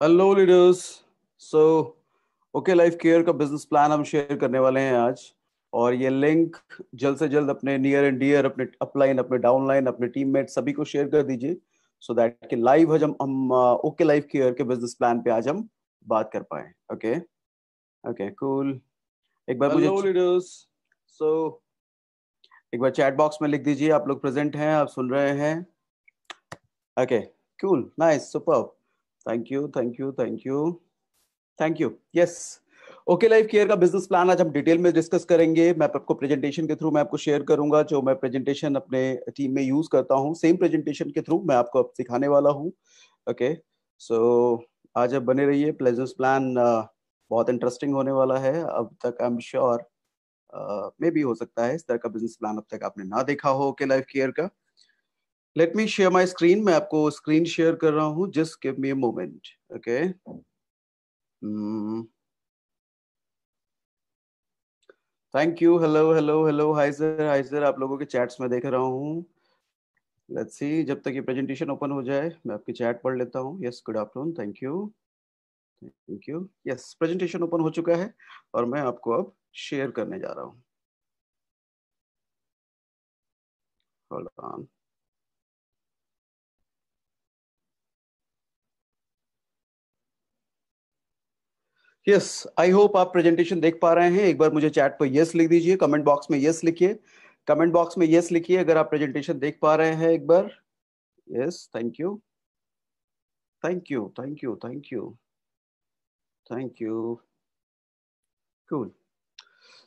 Hello leaders. So okay life care का business plan हम share करने वाले हैं आज। और ये लिंक जल्द से जल्द अपने नियर एंड डियर, अपने अपलाइन, अपने डाउनलाइन, अपने टीममेट सभी को शेयर कर दीजिए, सो दैट कि लाइव आज हम ओके लाइफ केयर के बिजनेस प्लान पे आज हम बात कर पाए। Okay okay cool. एक बार मुझे हेलो लीडर्स। सो एक बार चैट बॉक्स में लिख दीजिए आप लोग प्रेजेंट हैं, आप सुन रहे हैं। Okay cool, nice, super. Thank you thank you thank you thank you. Yes, okay life care का बिजनेस प्लान आज हम डिटेल में डिस्कस करेंगे। मैं आपको प्रेजेंटेशन के थ्रू मैं आपको शेयर करूंगा, जो मैं प्रेजेंटेशन अपने टीम में यूज करता हूं, सेम प्रेजेंटेशन के थ्रू मैं आपको अब सिखाने वाला हूं। ओके सो आज आप बने रहिए। बिजनेस प्लान बहुत इंटरेस्टिंग होने वाला है। अब तक आई एम श्योर मे भी हो सकता है इस तरह का बिजनेस प्लान अब तक आपने ना देखा हो ओके लाइफ केयर का। Let me share my screen. मैं आपको स्क्रीन शेयर कर रहा हूँ, just give me a moment. Okay thank you. Hello hello hello, hi sir, आप लोगों के चैट्स में देख रहा हूँ। लेट्स सी, जब तक ये प्रेजेंटेशन ओपन हो जाए मैं आपकी चैट पढ़ लेता हूँ। Yes, good afternoon, thank you thank you. Yes, presentation open हो चुका है और मैं आपको अब शेयर करने जा रहा हूँ। Hold on. Yes, I hope आप प्रेजेंटेशन देख पा रहे हैं। एक बार मुझे चैट पर यस लिख दीजिए, कमेंट बॉक्स में यस लिखिए, कमेंट बॉक्स में यस लिखिए अगर आप प्रेजेंटेशन देख पा रहे हैं एक बार। Yes, thank you thank you thank you thank you thank you. Cool.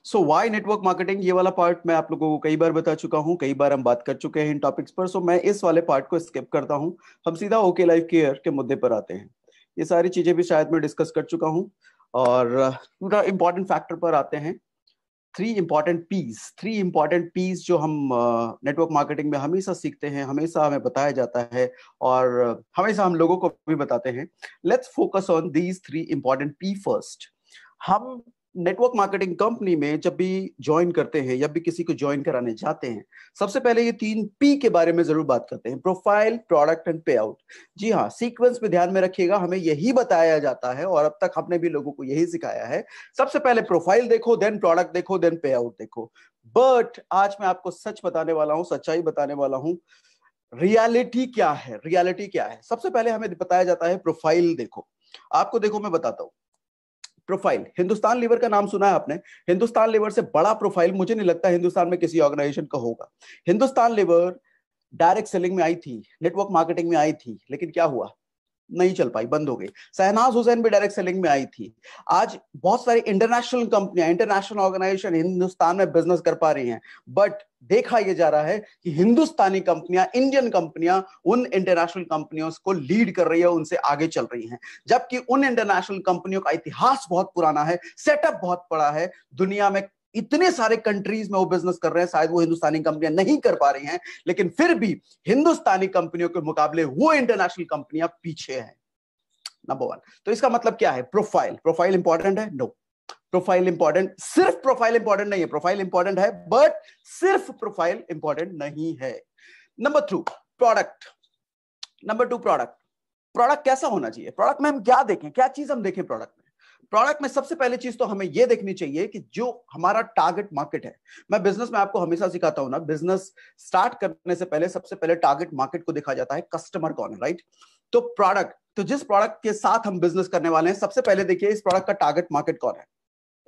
So why network marketing, ये वाला पार्ट मैं आप लोगों को कई बार बता चुका हूं, कई बार हम बात कर चुके हैं इन टॉपिक्स पर। सो मैं इस वाले पार्ट को स्किप करता हूं, हम सीधा ओके लाइफ केयर के मुद्दे पर आते हैं। ये सारी चीजें भी शायद मैं डिस्कस कर चुका हूं। और पूरा इंपॉर्टेंट फैक्टर पर आते हैं। थ्री इंपॉर्टेंट पीस जो हम नेटवर्क मार्केटिंग में हमेशा सीखते हैं, हमेशा हमें बताया जाता है और हमेशा हम लोगों को भी बताते हैं। Let's focus on these three important P first. हम नेटवर्क मार्केटिंग कंपनी में जब भी ज्वाइन करते हैं या भी किसी को ज्वाइन कराने जाते हैं, सबसे पहले ये तीन पी के बारे में जरूर बात करते हैं, प्रोफाइल, प्रोडक्ट एंड पे आउट। जी हाँ, सीक्वेंस में ध्यान में रखिएगा, हमें यही बताया जाता है और अब तक हमने भी लोगों को यही सिखाया है। सबसे पहले प्रोफाइल देखो, देन प्रोडक्ट देखो, देन पे आउट देखो। बट आज मैं आपको सच बताने वाला हूं, सच्चाई बताने वाला हूं। रियलिटी क्या है, रियलिटी क्या है? सबसे पहले हमें बताया जाता है प्रोफाइल देखो। आपको देखो मैं बताता हूं। प्रोफाइल, हिंदुस्तान लीवर का नाम सुना है आपने? हिंदुस्तान लीवर से बड़ा प्रोफाइल मुझे नहीं लगता हिंदुस्तान में किसी ऑर्गेनाइजेशन का होगा। हिंदुस्तान लीवर डायरेक्ट सेलिंग में आई थी, नेटवर्क मार्केटिंग में आई थी, लेकिन क्या हुआ? नहीं चल पाई, बंद हो गई। शहनाज हुसैन भी डायरेक्ट सेलिंग में आई थी। आज बहुत सारी इंटरनेशनल कंपनियां, इंटरनेशनल ऑर्गेनाइजेशन हिंदुस्तान में बिजनेस कर पा रही हैं। बट देखा यह जा रहा है कि हिंदुस्तानी कंपनियां, इंडियन कंपनियां उन इंटरनेशनल कंपनियों को लीड कर रही है, उनसे आगे चल रही हैं। जबकि उन इंटरनेशनल कंपनियों का इतिहास बहुत पुराना है, सेटअप बहुत बड़ा है, दुनिया में इतने सारे कंट्रीज में वो बिजनेस कर रहे हैं, शायद वो हिंदुस्तानी कंपनियां नहीं कर पा रही हैं, लेकिन फिर भी हिंदुस्तानी कंपनियों के मुकाबले वो इंटरनेशनल कंपनियां पीछे हैं। Number one. तो इसका मतलब क्या है? प्रोफाइल, प्रोफाइल इंपॉर्टेंट है? नो, प्रोफाइल इंपॉर्टेंट, सिर्फ प्रोफाइल इंपॉर्टेंट नहीं है। प्रोफाइल इंपॉर्टेंट है बट सिर्फ प्रोफाइल इंपॉर्टेंट नहीं है। Number two, product. Number two, product. Product कैसा होना चाहिए? प्रोडक्ट में हम क्या देखें, क्या चीज हम देखें प्रोडक्ट में? प्रोडक्ट में सबसे पहले चीज तो हमें यह देखनी चाहिए कि जो हमारा टारगेट मार्केट है। मैं बिजनेस में आपको हमेशा सिखाता हूं ना, बिजनेस स्टार्ट करने से पहले सबसे पहले टारगेट मार्केट को देखा जाता है, कस्टमर कौन है, राइट? तो प्रोडक्ट, तो जिस प्रोडक्ट के साथ हम बिजनेस करने वाले हैं, सबसे पहले देखिए इस प्रोडक्ट का टारगेट मार्केट कौन है।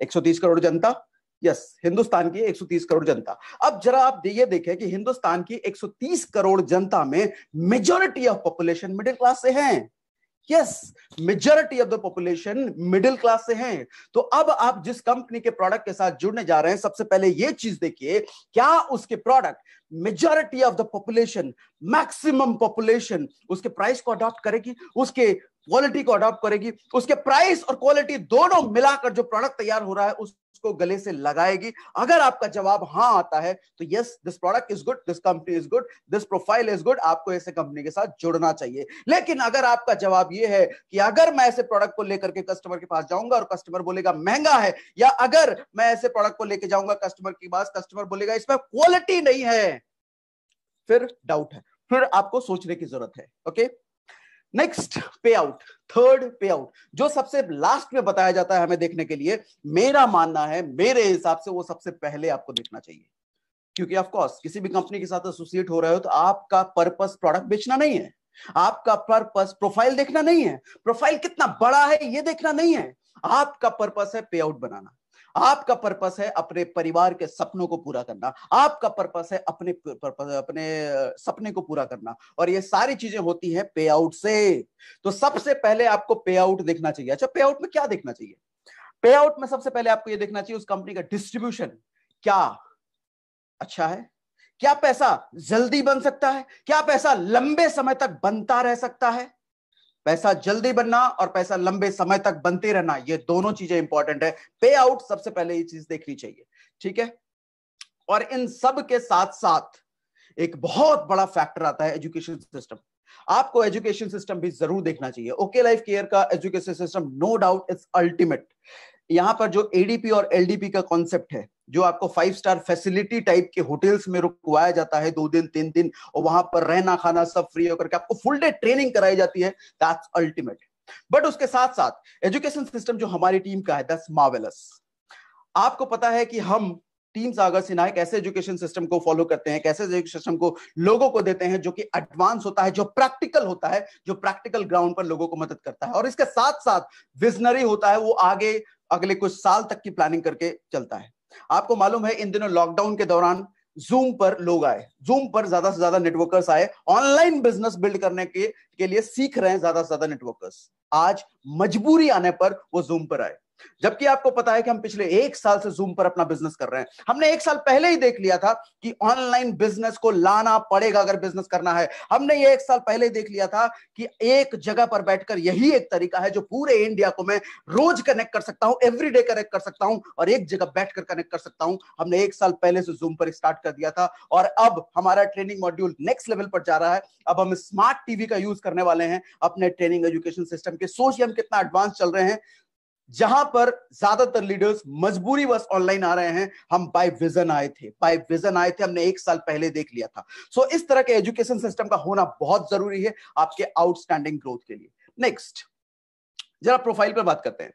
130 करोड़ जनता। यस, हिंदुस्तान की 130 करोड़ जनता। अब जरा आप ये देखें कि हिंदुस्तान की 130 करोड़ जनता में majority of population middle class से है। Yes, majority of the population middle class से हैं। तो अब आप जिस कंपनी के प्रोडक्ट के साथ जुड़ने जा रहे हैं, सबसे पहले यह चीज देखिए, क्या उसके product majority of the population, maximum population उसके प्राइस को अडॉप्ट करेगी, उसके क्वालिटी को अडॉप्ट करेगी, उसके प्राइस और क्वालिटी दोनों मिलाकर जो प्रोडक्ट तैयार हो रहा है उसको गले से लगाएगी। अगर आपका जवाब हां आता है तो yes, this product is good, this company is good, this profile is good, आपको ऐसे कंपनी के साथ जुड़ना चाहिए। लेकिन अगर आपका जवाब यह है कि अगर मैं ऐसे प्रोडक्ट को लेकर के कस्टमर के पास जाऊंगा और कस्टमर बोलेगा महंगा है, या अगर मैं ऐसे प्रोडक्ट को लेकर जाऊंगा कस्टमर के पास, कस्टमर बोलेगा इसमें क्वालिटी नहीं है, फिर डाउट है, फिर आपको सोचने की जरूरत है। ओके, नेक्स्ट पे आउट, थर्ड पे आउट, जो सबसे लास्ट में बताया जाता है हमें देखने के लिए, मेरा मानना है, मेरे हिसाब से वो सबसे पहले आपको देखना चाहिए। क्योंकि ऑफ कोर्स किसी भी कंपनी के साथ एसोसिएट हो रहे हो तो आपका पर्पस प्रोडक्ट बेचना नहीं है, आपका पर्पस प्रोफाइल देखना नहीं है, प्रोफाइल कितना बड़ा है ये देखना नहीं है, आपका पर्पस है पे आउट बनाना, आपका पर्पस है अपने परिवार के सपनों को पूरा करना, आपका पर्पस है अपने सपने को पूरा करना, और ये सारी चीजें होती है पे आउट से। तो सबसे पहले आपको पे आउट देखना चाहिए। अच्छा, पे आउट में क्या देखना चाहिए? पे आउट में सबसे पहले आपको ये देखना चाहिए उस कंपनी का डिस्ट्रीब्यूशन क्या अच्छा है, क्या पैसा जल्दी बन सकता है, क्या पैसा लंबे समय तक बनता रह सकता है। पैसा जल्दी बनना और पैसा लंबे समय तक बनते रहना, ये दोनों चीजें इंपॉर्टेंट है। पे आउट सबसे पहले ये चीज देखनी चाहिए, ठीक है। और इन सब के साथ साथ एक बहुत बड़ा फैक्टर आता है एजुकेशन सिस्टम। आपको एजुकेशन सिस्टम भी जरूर देखना चाहिए। ओके लाइफ केयर का education system no doubt it's ultimate. यहां पर जो एडीपी और एलडीपी का कॉन्सेप्ट है, जो आपको 5 स्टार फैसिलिटी टाइप के होटल्स में रुकवाया जाता है 2 दिन 3 दिन, और वहां पर रहना खाना सब फ्री होकर के आपको फुल डे ट्रेनिंग कराई जाती है, दैट्स अल्टीमेट। बट उसके साथ साथ एजुकेशन सिस्टम जो हमारी टीम का है, दैट्स मार्वेलस। आपको पता है कि हम टीम सागर सिन्हा कैसे एजुकेशन सिस्टम को फॉलो करते हैं, कैसे एजुकेशन सिस्टम को लोगों को देते हैं, जो कि एडवांस होता है, जो प्रैक्टिकल होता है, जो प्रैक्टिकल ग्राउंड पर लोगों को मदद करता है, और इसके साथ साथ विजनरी होता है, वो आगे अगले कुछ साल तक की प्लानिंग करके चलता है। आपको मालूम है इन दिनों लॉकडाउन के दौरान जूम पर लोग आए, जूम पर ज्यादा से ज्यादा नेटवर्कर्स आए, ऑनलाइन बिजनेस बिल्ड करने के लिए सीख रहे हैं ज्यादा से ज्यादा नेटवर्कर्स। आज मजबूरी आने पर वो जूम पर आए, जबकि आपको पता है कि हम पिछले 1 साल से जूम पर अपना बिजनेस कर रहे हैं। हमने 1 साल पहले ही देख लिया था कि ऑनलाइन बिजनेस को लाना पड़ेगा अगर बिजनेस करना है। हमने ये 1 साल पहले ही देख लिया था कि एक जगह पर बैठकर यही एक तरीका है जो पूरे इंडिया को मैं रोज कनेक्ट कर सकता हूं, एवरीडे कनेक्ट कर सकता हूं, और एक जगह बैठकर कनेक्ट कर सकता हूं। हमने 1 साल पहले से जूम पर स्टार्ट कर दिया था, और अब हमारा ट्रेनिंग मॉड्यूल नेक्स्ट लेवल पर जा रहा है। अब हम स्मार्ट टीवी का यूज करने वाले हैं अपने ट्रेनिंग एजुकेशन सिस्टम के। सोचिए हम कितना एडवांस चल रहे हैं, जहां पर ज्यादातर लीडर्स मजबूरी बस ऑनलाइन आ रहे हैं। हम बाय विजन आए थे, बाय विजन आए थे, हमने 1 साल पहले देख लिया था। सो इस तरह के एजुकेशन सिस्टम का होना बहुत जरूरी है आपके आउटस्टैंडिंग ग्रोथ के लिए। नेक्स्ट, जरा प्रोफाइल पर बात करते हैं।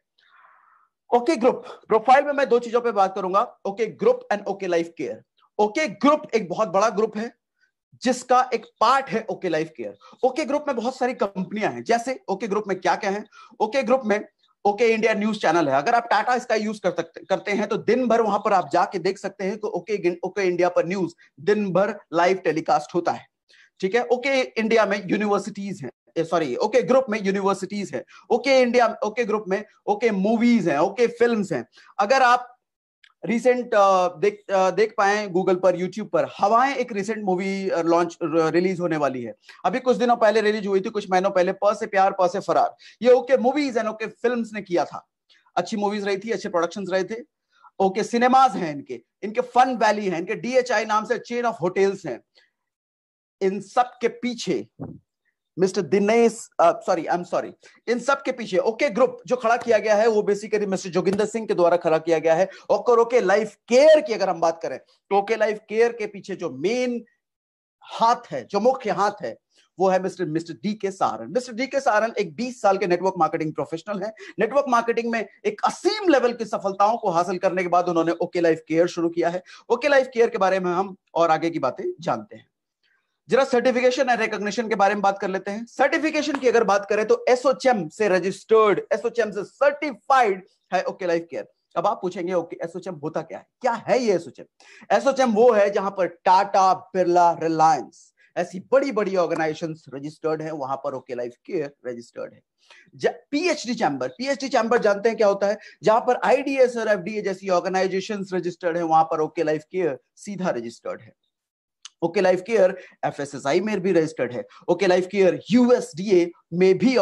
ओके ग्रुप, प्रोफाइल में मैं 2 चीजों पे बात करूंगा, okay group and okay life care. Okay group एक बहुत बड़ा ग्रुप है जिसका एक पार्ट है okay life care. Okay group में बहुत सारी कंपनियां हैं। जैसे ओके ग्रुप में क्या क्या है? ओके ग्रुप में ओके इंडिया न्यूज चैनल है। अगर आप टाटा स्काई यूज करते हैं तो दिन भर वहां पर आप जाके देख सकते हैं कि ओके इंडिया पर न्यूज दिन भर लाइव टेलीकास्ट होता है, ठीक है। ओके इंडिया में यूनिवर्सिटीज हैं, सॉरी ओके ग्रुप में यूनिवर्सिटीज है। ओके इंडिया, ओके ग्रुप में ओके मूवीज हैं, ओके फिल्म्स हैं। अगर आप रिसेंट देख पाए गूगल पर, यूट्यूब पर, हवाएं एक रिसेंट मूवी लॉन्च रिलीज होने वाली है, अभी कुछ दिनों पहले रिलीज हुई थी, कुछ महीनों पहले, प से प्यार प से फरार। ये okay movies and okay films ने किया था। अच्छी मूवीज रही थी, अच्छे प्रोडक्शंस रहे थे। ओके सिनेमाज हैं इनके फन वैली है, इनके डीएचआई नाम से चेन ऑफ होटल्स हैं। इन सब के पीछे mister Dinesh, I am sorry, इन सब के पीछे ओके ग्रुप जो खड़ा किया गया है वो बेसिकली मिस्टर जोगिंदर सिंह के द्वारा खड़ा किया गया है। और ओके लाइफ केयर की अगर हम बात करें तो ओके लाइफ केयर के पीछे जो मेन हाथ है, जो मुख्य हाथ है, वो है मिस्टर डी के सारन। मिस्टर डी के सारन एक 20 साल के नेटवर्क मार्केटिंग प्रोफेशनल है। नेटवर्क मार्केटिंग में एक असीम लेवल की सफलताओं को हासिल करने के बाद उन्होंने ओके लाइफ केयर शुरू किया है। ओके लाइफ केयर के बारे में हम और आगे की बातें जानते हैं। जरा सर्टिफिकेशन एंड रिकॉग्निशन के बारे में बात कर लेते हैं। सर्टिफिकेशन की अगर बात करें तो एसोचेम से रजिस्टर्ड, एसोचेम से सर्टिफाइड है ओके लाइफ केयर। अब आप पूछेंगे ओके एसोचेम होता क्या है ये एसोचेम? एसोचेम वो है जहां पर टाटा, बिरला, रिलायंस ऐसी बड़ी बड़ी ऑर्गेनाइजेशंस रजिस्टर्ड हैं, वहां पर ओके लाइफ केयर रजिस्टर्ड है। पीएचडी चैम्बर जानते हैं क्या होता है? जहां पर आईडीएस और एफडीए जैसी ऑर्गेनाइजेशंस रजिस्टर्ड है, वहां पर ओके लाइफ केयर सीधा रजिस्टर्ड है। ओके लाइफ केयर एफएसएसआई में भी रजिस्टर्ड है। ओके लाइफ केयर यूएसडीए में भी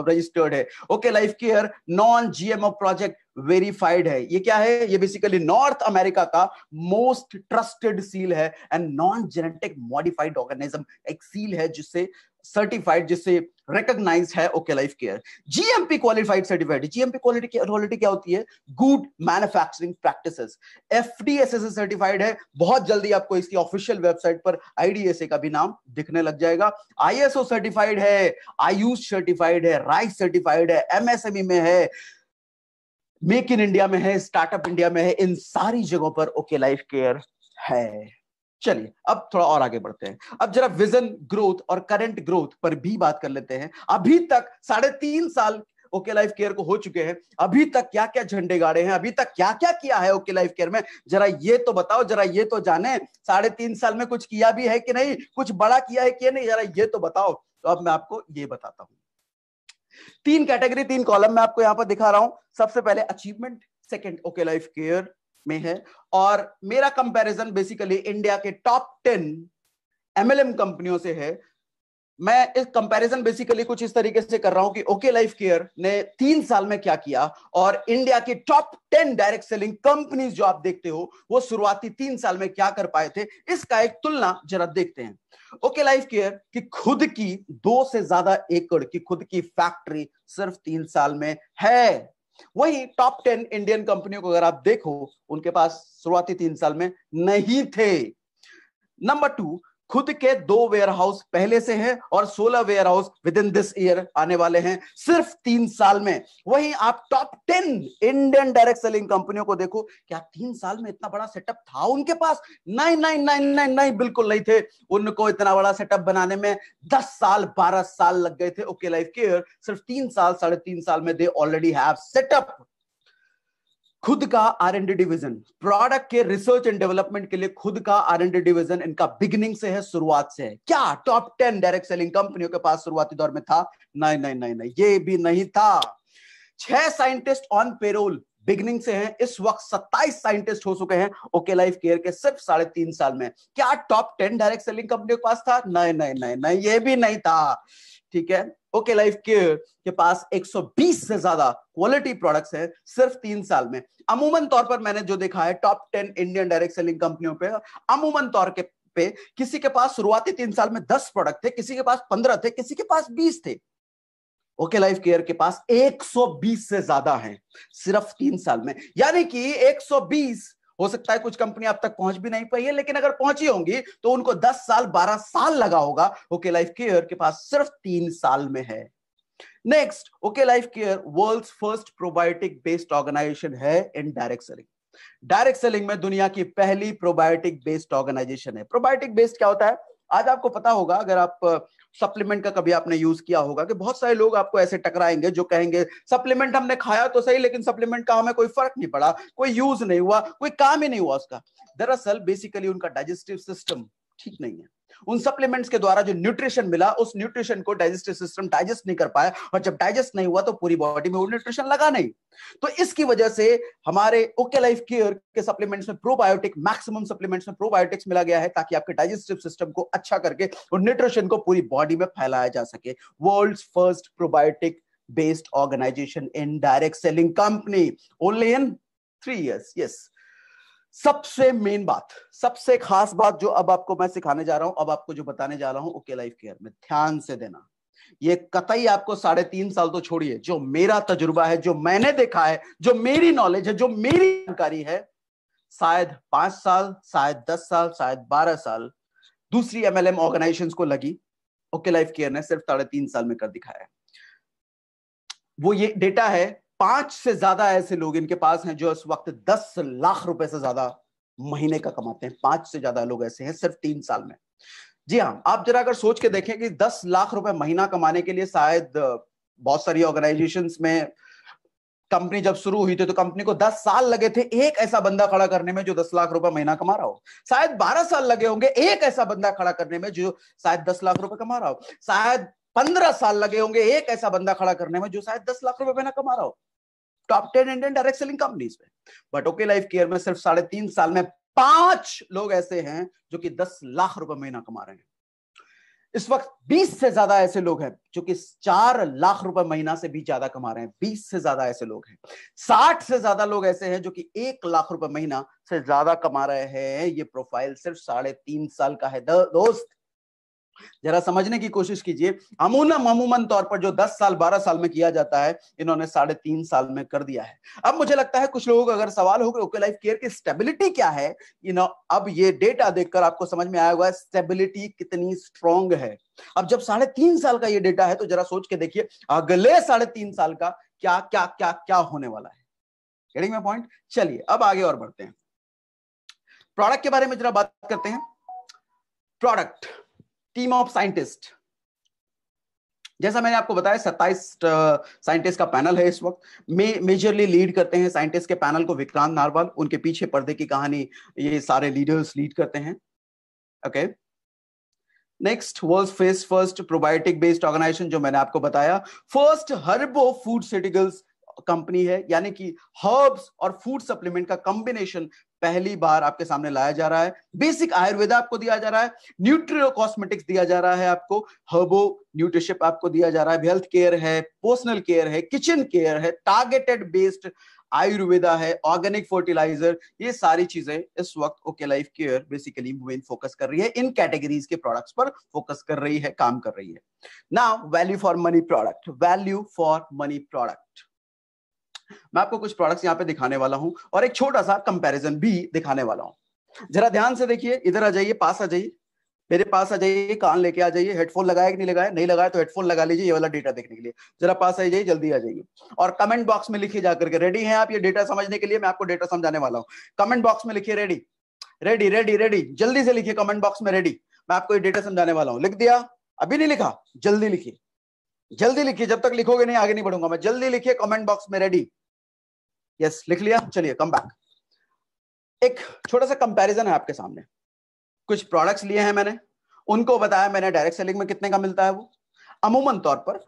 रजिस्टर्ड है। Okay life care non GMO project verified है। ये क्या है? ये बेसिकली नॉर्थ अमेरिका का मोस्ट ट्रस्टेड सील है and non genetic modified organism एक सील है जिससे सर्टिफाइड, जिससे रिकॉग्नाइज्ड है okay life care. GMP qualified certified. GMP quality क्या होती है? Good manufacturing practices. FDSS certified है। बहुत जल्दी आपको इसकी ऑफिशियल वेबसाइट पर आईडीएसए का भी नाम दिखने लग जाएगा। आईएसओ सर्टिफाइड है, आयुष सर्टिफाइड है, राइस सर्टिफाइड है, एमएसएमई में है, मेक इन इंडिया में है, स्टार्टअप इंडिया में है, इन सारी जगहों पर ओके लाइफ केयर है। चलिए अब थोड़ा और आगे बढ़ते हैं। अब जरा विजन ग्रोथ और करंट ग्रोथ पर भी बात कर लेते हैं। अभी तक 3.5 साल ओके लाइफ केयर को हो चुके हैं, अभी तक क्या क्या झंडे गाड़े हैं, अभी तक क्या क्या किया है ओके लाइफ केयर में, जरा ये तो बताओ, जरा ये तो जाने। 3.5 साल में कुछ किया भी है कि नहीं, कुछ बड़ा किया है कि नहीं, जरा ये तो बताओ। तो अब मैं आपको ये बताता हूं। 3 कैटेगरी, 3 कॉलम मैं आपको यहां पर दिखा रहा हूं। सबसे पहले achievement, second okay life care में है, और मेरा कंपैरिजन बेसिकली इंडिया के टॉप 10 एमएलएम कंपनियों से है। मैं इस कंपैरिजन बेसिकली कुछ इस तरीके से कर रहा हूं कि ओके लाइफ केयर ने 3 साल में क्या किया, और इंडिया की टॉप 10 डायरेक्ट सेलिंग कंपनीज जो आप देखते हो वो शुरुआती 3 साल में क्या कर पाए थे, इसका एक तुलना जरा देखते हैं। ओके लाइफ केयर की खुद की 2 से ज्यादा एकड़ की खुद की फैक्ट्री सिर्फ 3 साल में है। वही टॉप 10 इंडियन कंपनियों को अगर आप देखो, उनके पास शुरुआती 3 साल में नहीं थे। नंबर 2, खुद के 2 वेयर हाउस पहले से हैं और 16 warehouse within this year आने वाले हैं सिर्फ 3 साल में। वहीं आप टॉप 10 इंडियन डायरेक्ट सेलिंग कंपनियों को देखो, क्या 3 साल में इतना बड़ा सेटअप था उनके पास? नहीं नहीं नहीं नहीं नहीं, बिल्कुल नहीं थे। उनको इतना बड़ा सेटअप बनाने में 10 साल 12 साल लग गए थे। ओके लाइफ केयर सिर्फ 3 साल 3.5 साल में दे ऑलरेडी हैव सेटअप खुद का R&D डिवीजन, प्रोडक्ट के रिसर्च एंड डेवलपमेंट के लिए खुद का R&D डिवीजन इनका बिगिनिंग से है, शुरुआत से है। क्या टॉप 10 डायरेक्ट सेलिंग कंपनियों के पास शुरुआती दौर में था? नहीं नहीं नहीं नहीं, ये भी नहीं था। 6 साइंटिस्ट ऑन पेरोल बिगिनिंग से हैं, इस वक्त 27 साइंटिस्ट हो चुके हैं ओके लाइफ केयर के सिर्फ 3.5 साल में। क्या टॉप 10 डायरेक्ट सेलिंग कंपनियों के पास था? नहीं नहीं नहीं नहीं, ये भी नहीं था। ठीक है, ओके लाइफ केयर के पास 120 से ज्यादा क्वालिटी प्रोडक्ट्स हैं सिर्फ 3 साल में। अमूमन तौर पर मैंने जो देखा है टॉप 10 इंडियन डायरेक्ट सेलिंग कंपनियों पे, अमूमन तौर के पे किसी के पास शुरुआती 3 साल में 10 प्रोडक्ट थे, किसी के पास 15 थे, किसी के पास 20 थे। ओके लाइफ केयर के पास 120 से ज्यादा हैं सिर्फ 3 साल में। यानी कि 120, हो सकता है कुछ कंपनी अब तक पहुंच भी नहीं पाई है, लेकिन अगर पहुंची होंगी तो उनको 10 साल 12 साल लगा होगा। ओके लाइफ केयर के पास सिर्फ 3 साल में है। Next, okay life care world's first probiotic based organisation है in direct selling. Direct selling में दुनिया की पहली प्रोबायोटिक बेस्ड ऑर्गेनाइजेशन है। प्रोबायोटिक बेस्ड क्या होता है? आज आपको पता होगा, अगर आप सप्लीमेंट का कभी आपने यूज किया होगा, कि बहुत सारे लोग आपको ऐसे टकराएंगे जो कहेंगे सप्लीमेंट हमने खाया तो सही, लेकिन सप्लीमेंट का हमें कोई फर्क नहीं पड़ा, कोई यूज नहीं हुआ, कोई काम ही नहीं हुआ उसका। दरअसल बेसिकली उनका डाइजेस्टिव सिस्टम ठीक नहीं है। उन सप्लीमेंट्स के द्वारा जो न्यूट्रिशन मिला, उस न्यूट्रिशन को डाइजेस्टिव सिस्टम डाइजेस्ट नहीं कर पाया, और जब डाइजेस्ट नहीं हुआ तो पूरी बॉडी में वो न्यूट्रिशन लगा नहीं। तो इसकी वजह से हमारे ओके लाइफ केयर के सप्लीमेंट्स में प्रोबायोटिक, मैक्सिमम सप्लीमेंट्स में प्रोबायोटिक्स मिला गया है, ताकि आपके डाइजेस्टिव सिस्टम को अच्छा करके और न्यूट्रिशन को पूरी बॉडी में फैलाया जा सके। World's first probiotic based organization in direct selling company, only in 3 years। Yes, सबसे मेन बात, सबसे खास बात जो अब आपको मैं सिखाने जा रहा हूं, अब आपको जो बताने जा रहा हूं ओके लाइफ केयर में, ध्यान से देना। ये कतई आपको 3.5 साल तो छोड़िए, जो मेरा तजुर्बा है, जो मैंने देखा है, जो मेरी नॉलेज है, जो मेरी जानकारी है, शायद 5 साल, शायद 10 साल, शायद 12 साल दूसरी एमएलएम ऑर्गेनाइजेशंस को लगी। ओके लाइफ केयर ने सिर्फ 3.5 साल में कर दिखाया है। वो ये डेटा है, 5 से ज्यादा ऐसे लोग इनके पास हैं जो इस वक्त 10 लाख रुपए से ज्यादा महीने का कमाते हैं। 5 से ज्यादा लोग ऐसे हैं सिर्फ 3 साल में। जी हाँ, आप जरा अगर सोच के देखें कि 10 लाख रुपए महीना कमाने के लिए शायद बहुत सारी ऑर्गेनाइजेशंस में कंपनी जब शुरू हुई थी तो कंपनी को 10 साल लगे थे एक ऐसा बंदा खड़ा करने में जो 10 लाख रुपए महीना कमा रहा हो। शायद 12 साल लगे होंगे एक ऐसा बंदा खड़ा करने में जो शायद 10 लाख रुपए कमा रहा हो। शायद 15 साल लगे होंगे एक ऐसा बंदा खड़ा करने में जो शायद 10 लाख रुपए महीना कमा रहा हो, top 10 Indian direct selling companies में। बट ओके लाइफ केयर में सिर्फ 3.5 साल में 5 लोग ऐसे हैं जो कि 10 लाख रुपए महीना कमा रहे हैं। इस वक्त 20 से ज्यादा ऐसे लोग हैं जो कि 4 लाख रुपए महीना से भी ज्यादा कमा रहे हैं। 20 से ज्यादा ऐसे लोग हैं। 60 से ज्यादा लोग ऐसे हैं जो कि 1 लाख रुपए महीना से ज्यादा कमा रहे हैं। ये प्रोफाइल सिर्फ 3.5 साल का है दोस्त। जरा समझने की कोशिश कीजिए। अमूमन तौर पर जो 10 साल 12 साल में किया जाता है, इन्होंने 3.5 साल में कर दिया है। अब मुझे लगता है कुछ लोगों को अगर सवाल हो कि ओके लाइफ केयर की स्टेबिलिटी क्या है, अब ये डेटा देखकर आपको समझ में आया होगा स्टेबिलिटी कितनी स्ट्रॉन्ग है। अब जब 3.5 साल का ये डेटा है, तो जरा सोच के देखिए अगले 3.5 साल का क्या क्या क्या क्या होने वाला है। Getting my point? चलिए अब आगे और बढ़ते हैं, प्रोडक्ट के बारे में जरा बात करते हैं। प्रोडक्ट टीम ऑफ साइंटिस्ट, जैसा मैंने आपको बताया 27 साइंटिस्ट का पैनल है इस वक्त। मेजरली लीड करते हैं साइंटिस्ट के पैनल को विक्रांत नारवाल, उनके पीछे पर्दे की कहानी ये सारे लीडर्स लीड करते हैं। Okay, next world face first probiotic based organization, जो मैंने आपको बताया, फर्स्ट हर्बो फूडस्यूटिकल्स कंपनी है, यानी कि हर्ब्स और फूड सप्लीमेंट का कॉम्बिनेशन पहली बार आपके सामने लाया जा रहा है। बेसिक आयुर्वेदा आपको दिया जा रहा है, न्यूट्रियो कॉस्मेटिक्स दिया जा रहा है आपको, हर्बो न्यूट्रिशिप आपको दिया जा रहा है, हेल्थ केयर है, पर्सनल केयर है, किचन केयर है, टारगेटेड बेस्ड आयुर्वेदा है, ऑर्गेनिक फर्टिलाइजर, ये सारी चीजें इस वक्त okay life care basically main focus कर रही है, इन कैटेगरीज के प्रोडक्ट्स पर फोकस कर रही है, काम कर रही है। Now value for money product, value for money product, मैं आपको कुछ प्रोडक्ट्स यहां पे दिखाने वाला हूं और एक छोटा सा कंपैरिजन भी दिखाने वाला हूं। जरा ध्यान से देखिए, इधर आ जाइए, पास आ जाइए, मेरे पास आ जाइए, कान लेके आ जाइए, हेडफोन लगाया कि नहीं लगाया, नहीं लगाया तो हेडफोन लगा लीजिए ये वाला डेटा देखने के लिए। जरा पास आ जाइए, जल्दी आ जाइए और कमेंट बॉक्स में लिखिए जाकर के, रेडी हैं आप ये डेटा समझने के लिए? मैं आपको डेटा समझाने वाला हूं। कमेंट बॉक्स में लिखिए रेडी रेडी रेडी रेडी, जल्दी से लिखिए कमेंट बॉक्स में रेडी, मैं आपको ये डेटा समझाने वाला हूं। लिख दिया? अभी नहीं लिखा? जल्दी लिखिए, जल्दी लिखिए, जब तक लिखोगे नहीं आगे नहीं बढ़ूंगा मैं। जल्दी लिखिए कमेंट बॉक्स में रेडी। यस, लिख लिया? चलिए कम बैक। एक छोटा सा कंपैरिजन है आपके सामने, कुछ प्रोडक्ट्स लिए हैं मैंने, उनको बताया मैंने डायरेक्ट सेलिंग में कितने का मिलता है वो, अमूमन तौर पर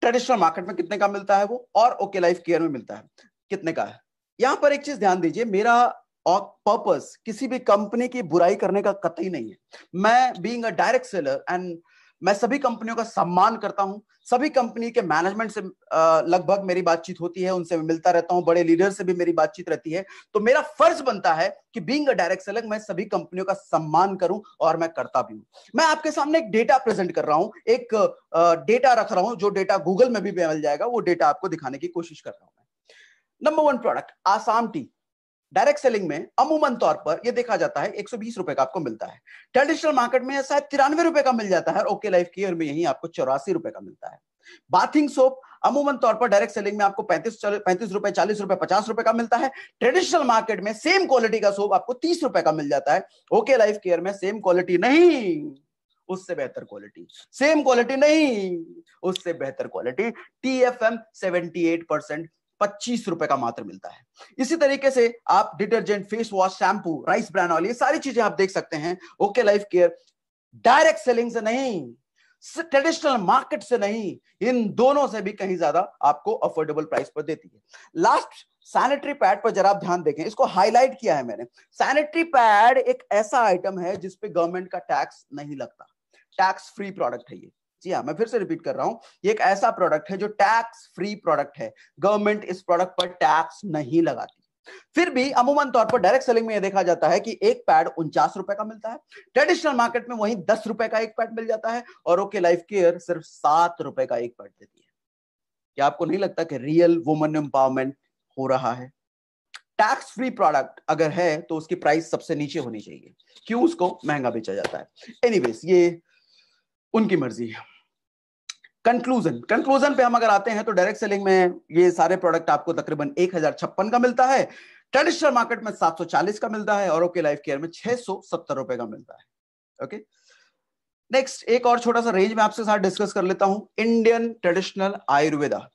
ट्रेडिशनल मार्केट में कितने का मिलता है वो, और ओके लाइफ केयर में मिलता है कितने का है। यहां पर एक चीज ध्यान दीजिए, मेरा पर्पस किसी भी कंपनी की बुराई करने का कतई नहीं है। मैं being a direct seller and मैं सभी कंपनियों का सम्मान करता हूं, सभी कंपनी के मैनेजमेंट से लगभग मेरी बातचीत होती है, उनसे मिलता रहता हूं, बड़े लीडर से भी मेरी बातचीत रहती है। तो मेरा फर्ज बनता है कि बीइंग अ डायरेक्ट सेलर मैं सभी कंपनियों का सम्मान करूं, और मैं करता भी हूं। मैं आपके सामने एक डेटा प्रेजेंट कर रहा हूं, एक डेटा रख रहा हूं, जो डेटा गूगल में भी मिल जाएगा, वो डेटा आपको दिखाने की कोशिश कर रहा हूं मैं। Number 1 product Assam T, direct selling में अमूमन तौर पर यह देखा जाता है 120 रुपए का आपको मिलता है। ट्रेडिशनल मार्केट में शायद 93 रुपए का मिल जाता है, ओके लाइफ केयर में यही आपको 84 रुपए का मिलता है। बाथिंग सोप अमूमन तौर पर डायरेक्ट सेलिंग में आपको 35 रुपए, 40 रुपए, 50 रुपए का मिलता है। ट्रेडिशनल मार्केट में सेम क्वालिटी का सोप आपको 30 रुपए का मिल जाता है। ओके लाइफ केयर में सेम क्वालिटी नहीं, उससे बेहतर क्वालिटी, सेम क्वालिटी नहीं, उससे बेहतर क्वालिटी, TFM 78%, 25 रुपए का मात्र मिलता है। इसी तरीके से आप detergent, face wash, shampoo, rice bran oil, ये सारी चीजें आप देख सकते हैं okay life care direct selling से नहीं, ट्रेडिशनल मार्केट से नहीं, इन दोनों से भी कहीं ज्यादा आपको अफोर्डेबल प्राइस पर देती है। लास्ट सैनिटरी पैड पर जरा आप ध्यान देखें, इसको हाईलाइट किया है मैंने। सैनिटरी पैड एक ऐसा आइटम है जिसपे गवर्नमेंट का टैक्स नहीं लगता, टैक्स फ्री प्रोडक्ट है ये। जी हाँ, मैं फिर से रिपीट कर रहा हूं, ये एक ऐसा प्रोडक्ट है जो टैक्स फ्री प्रोडक्ट है, गवर्नमेंट इस प्रोडक्ट पर टैक्स नहीं लगाती। फिर भी अमूमन तौर पर डायरेक्ट सेलिंग में यह देखा जाता है कि एक पैड 49 रुपए का मिलता है, ट्रेडिशनल मार्केट में वहीं 10 रुपए का एक पैड मिल जाता है, और ओके लाइफ केयर सिर्फ 7 रुपए का एक पैड देती है। क्या आपको नहीं लगता कि रियल वुमन एम्पावरमेंट हो रहा है? टैक्स फ्री प्रोडक्ट अगर है तो उसकी प्राइस सबसे नीचे होनी चाहिए, क्यों उसको महंगा बेचा जाता है? एनीवेज, ये उनकी मर्जी है। कंक्लूजन पे हम अगर आते हैं तो डायरेक्ट सेलिंग में ये सारे प्रोडक्ट आपको तकरीबन 1056 का मिलता है, ट्रेडिशनल मार्केट में 740 का मिलता है, और ओके लाइफ केयर में 670 रुपए का मिलता है। ओके, नेक्स्ट एक और छोटा सा रेंज में आपसे साथ डिस्कस कर लेता हूं, Indian traditional Ayurveda.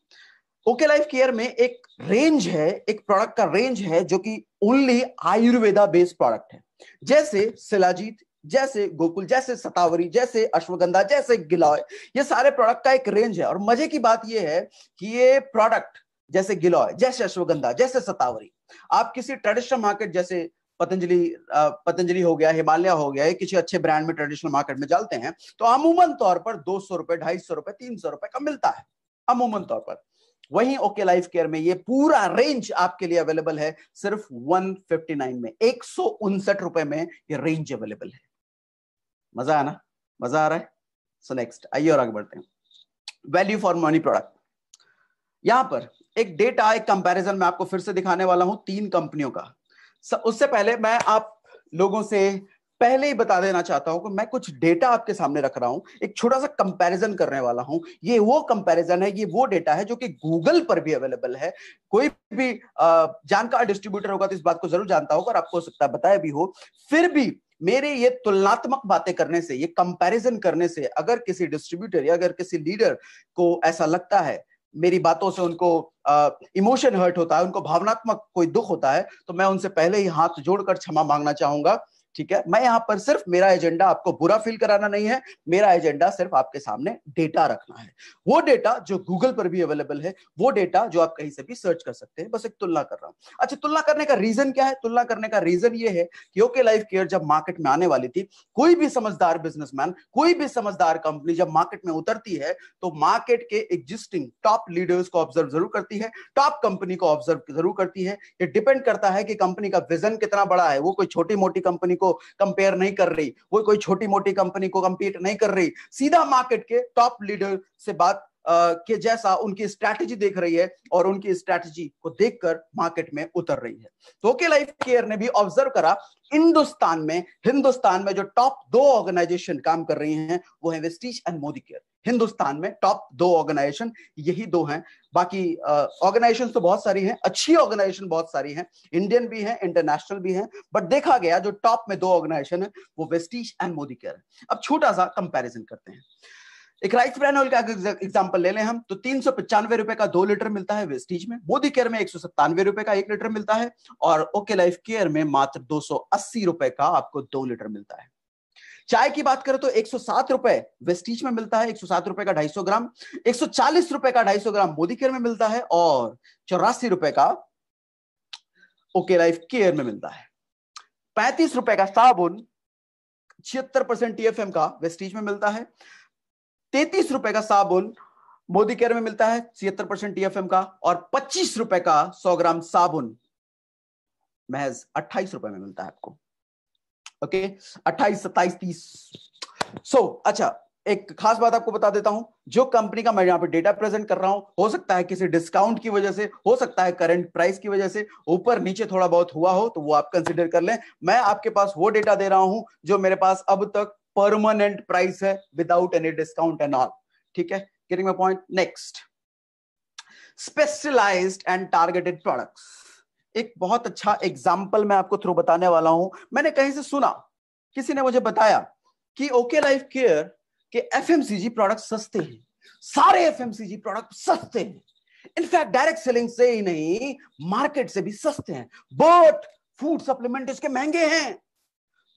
Okay life care में एक रेंज है, एक प्रोडक्ट का रेंज है जो कि ओनली आयुर्वेदा बेस्ड प्रोडक्ट है, जैसे शिलाजीत, जैसे गोकुल, जैसे सतावरी, जैसे अश्वगंधा, जैसे गिलॉय, ये सारे प्रोडक्ट का एक रेंज है। और मजे की बात ये है कि ये प्रोडक्ट जैसे गिलॉय, जैसे अश्वगंधा, जैसे सतावरी, आप किसी ट्रेडिशनल मार्केट जैसे पतंजलि हो गया, हिमालय हो गया, किसी अच्छे ब्रांड में ट्रेडिशनल मार्केट में डालते हैं तो अमूमन तौर पर 200 रुपए, 250 रुपए, 300 रुपए का मिलता है अमूमन तौर पर। वहीं ओके लाइफ केयर में ये पूरा रेंज आपके लिए अवेलेबल है सिर्फ 159 में, 159 रुपए में ये रेंज अवेलेबल है। मजा है ना? मजा आ रहा है? सो नेक्स्ट आइए और आगे बढ़ते हैं। वैल्यू फॉर मनी प्रोडक्ट, यहां पर एक डेटा, एक कंपैरिजन मैं आपको फिर से दिखाने वाला हूं 3 कंपनियों का। उससे पहले मैं आप लोगों से पहले ही बता देना चाहता हूं कि मैं कुछ डेटा आपके सामने रख रहा हूं, एक छोटा सा कंपैरिजन करने वाला हूं। ये वो कंपैरिजन है, ये वो डेटा है जो कि गूगल पर भी अवेलेबल है। कोई भी जानकार डिस्ट्रीब्यूटर होगा तो इस बात को जरूर जानता होगा और आपको हो सकता है बताया भी हो। फिर भी मेरे ये तुलनात्मक बातें करने से, ये कंपैरिजन करने से अगर किसी डिस्ट्रीब्यूटर या अगर किसी लीडर को ऐसा लगता है, मेरी बातों से उनको इमोशन हर्ट होता है, उनको भावनात्मक कोई दुख होता है, तो मैं उनसे पहले ही हाथ जोड़कर क्षमा मांगना चाहूंगा। ठीक है, मैं यहां पर सिर्फ, मेरा एजेंडा आपको बुरा फील कराना नहीं है, मेरा एजेंडा सिर्फ आपके सामने डेटा रखना है। वो डेटा जो गूगल पर भी अवेलेबल है, वो डेटा जो आप कहीं से भी सर्च कर सकते हैं। बस एक तुलना कर रहा हूं। अच्छा, तुलना करने का रीजन क्या है? तुलना करने का रीजन ये है कि ओके लाइफ केयर जब मार्केट में आने वाली थी, कोई भी समझदार बिजनेसमैन, कोई भी समझदार कंपनी जब मार्केट में उतरती है तो मार्केट के एग्जिस्टिंग टॉप लीडर्स को ऑब्जर्व जरूर करती है, टॉप कंपनी को ऑब्जर्व जरूर करती है। ये डिपेंड करता है कि कंपनी का विजन कितना बड़ा है। वो कोई छोटी मोटी कंपनी को कंपेयर नहीं कर रही, वो कोई छोटी मोटी कंपनी को कंपीट नहीं कर रही, सीधा मार्केट के टॉप लीडर से बात के जैसा उनकी स्ट्रैटेजी देख रही है और उनकी स्ट्रैटेजी को देखकर मार्केट में उतर रही है। तो ओके लाइफ केयर ने भी ऑब्जर्व करा हिंदुस्तान में जो टॉप 2 ऑर्गेनाइजेशन काम कर रही हैं वो है Vestige and Modi care. Hindustan में टॉप 2 ऑर्गेनाइजेशन यही 2 हैं। बाकी ऑर्गेनाइजेशन तो बहुत सारी हैं, अच्छी ऑर्गेनाइजेशन बहुत सारी हैं, इंडियन भी हैं, इंटरनेशनल भी हैं, बट देखा गया जो टॉप में 2 ऑर्गेनाइजेशन है वो वेस्टीज एंड मोदी केयर है। अब छोटा सा कंपैरिजन करते हैं। एक राइस ब्रांड ऑयल का एग्जांपल ले लें हम, तो 395 रुपए का 2 लीटर मिलता है वेस्टीज में, मोदी केयर में 197 रुपए का 1 लीटर मिलता है, और ओके लाइफ केयर में मात्र 280 रुपए का आपको 2 लीटर मिलता है। चाय की बात करें तो 107 रुपए वेस्टीज में मिलता है, 107 रुपए का 250 ग्राम, 140 रुपए का 250 ग्राम मोदी केयर में मिलता है, और 84 रुपए का ओके लाइफ केयर में मिलता है। 35 रुपए का साबुन 76% TFM का वेस्टीज में मिलता है, 33 रुपए का साबुन मोदी केयर में मिलता है 76% TFM का, और 25 रुपए का 100 ग्राम साबुन महज 28 रुपए में मिलता है आपको। ओके, 28, 27, 30। अच्छा, एक खास बात आपको बता देता हूं, जो कंपनी का मैं यहां पे डेटा प्रेजेंट कर रहा हूं, हो सकता है किसी डिस्काउंट की वजह से, हो सकता है करंट प्राइस की वजह से ऊपर नीचे थोड़ा बहुत हुआ हो, तो वो आप कंसीडर कर लें। मैं आपके पास वो डेटा दे रहा हूं जो मेरे पास अब तक परमानेंट प्राइस है, without any discount and all. ठीक है, getting my point. Next, specialized and targeted products. एक बहुत अच्छा एग्जांपल मैं आपको थ्रू बताने वाला हूं। मैंने कहीं से सुना, किसी ने मुझे बताया कि ओके लाइफ केयर के एफएमसीजी प्रोडक्ट सस्ते हैं, सारे एफएमसीजी प्रोडक्ट सस्ते हैं, इनफैक्ट डायरेक्ट सेलिंग से ही नहीं मार्केट से भी सस्ते हैं, बट फूड सप्लीमेंट इसके महंगे हैं।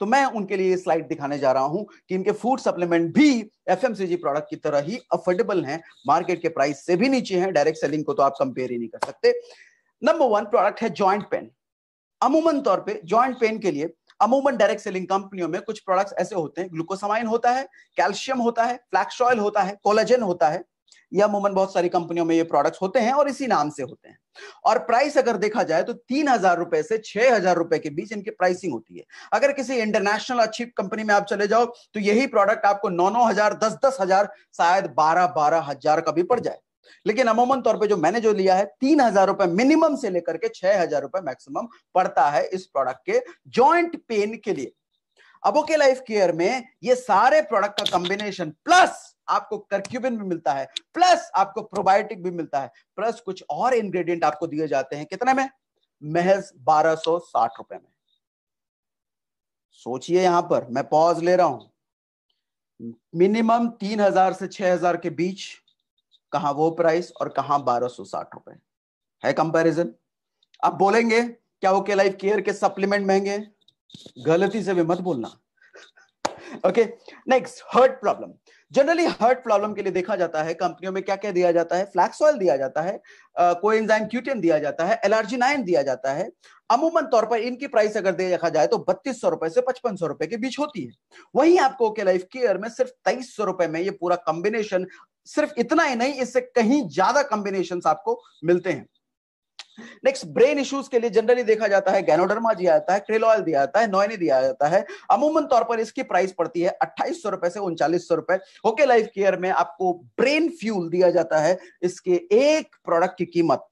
तो मैं उनके लिए स्लाइड दिखाने जा रहा हूं कि इनके फूड सप्लीमेंट भी एफएमसीजी प्रोडक्ट की तरह ही अफोर्डेबल हैं, मार्केट के प्राइस से भी नीचे हैं, डायरेक्ट सेलिंग को तो आप कंपेयर ही नहीं कर सकते। नंबर 1 प्रोडक्ट है जॉइंट पेन। अमूमन तौर पे जॉइंट पेन के लिए अमूमन डायरेक्ट सेलिंग कंपनियों में कुछ प्रोडक्ट्स ऐसे होते हैं, ग्लूकोसामाइन होता है, कैल्शियम होता है, फ्लैक्स ऑयल होता है, कोलेजन होता है। ये अमूमन बहुत सारी कंपनियों में ये प्रोडक्ट्स होते हैं और इसी नाम से होते हैं। और प्राइस अगर देखा जाए तो 3000 रुपए से 6000 रुपए के बीच इनकी प्राइसिंग होती है। अगर किसी इंटरनेशनल अच्छी कंपनी में आप चले जाओ तो यही प्रोडक्ट आपको 9-9 हजार, 10-10 हजार, शायद 12-12 हजार का भी पड़ जाए। लेकिन अमूमन तौर पे जो मैंने जो लिया है 3000 रुपए मिनिमम से लेकर के 6000 रुपए मैक्सिमम पड़ता है इस प्रोडक्ट के जॉइंट पेन के लिए। अब ओके लाइफ केयर में ये सारे प्रोडक्ट का कॉम्बिनेशन, प्लस आपको कर्क्यूबिन भी मिलता है, प्लस आपको प्रोबायोटिक भी मिलता है, प्लस कुछ और इंग्रेडिएंट आपको दिए जाते हैं। कितने में? महज 1260 रुपए में। सोचिए, यहां पर मैं पॉज ले रहा हूं, मिनिमम 3000 से 6000 के बीच, कहां वो प्राइस और कहां 1260 रुपए है कंपैरिजन। आप बोलेंगे क्या ओके लाइफ केयर के सप्लीमेंट महंगे? गलती से भी मत बोलना। Okay, next, heart problem. Generally heart problem के लिए देखा जाता है कंपनियों में क्या क्या दिया जाता है, फ्लैक्स ऑयल दिया जाता है, कोएंजाइम Q10 दिया जाता है, एलर्जिनाइन दिया जाता है। अमूमन तौर पर इनकी प्राइस अगर देखा जाए तो 3200 रुपए से 5500 रुपए के बीच होती है। वहीं आपको ओके लाइफ केयर में सिर्फ 2300 रुपए में ये पूरा कॉम्बिनेशन, सिर्फ इतना ही नहीं, इससे कहीं ज्यादा कॉम्बिनेशन आपको मिलते हैं। नेक्स्ट, ब्रेन इश्यूज के लिए जनरली देखा जाता है गैनोडर्मा दिया जाता है, क्रेल ऑयल दिया जाता है, नॉइनी दिया जाता है। अमूमन तौर पर इसकी प्राइस पड़ती है 2800 रुपए से 3900 रुपए। ओके लाइफ केयर में आपको ब्रेन फ्यूल दिया जाता है, इसके एक प्रोडक्ट की कीमत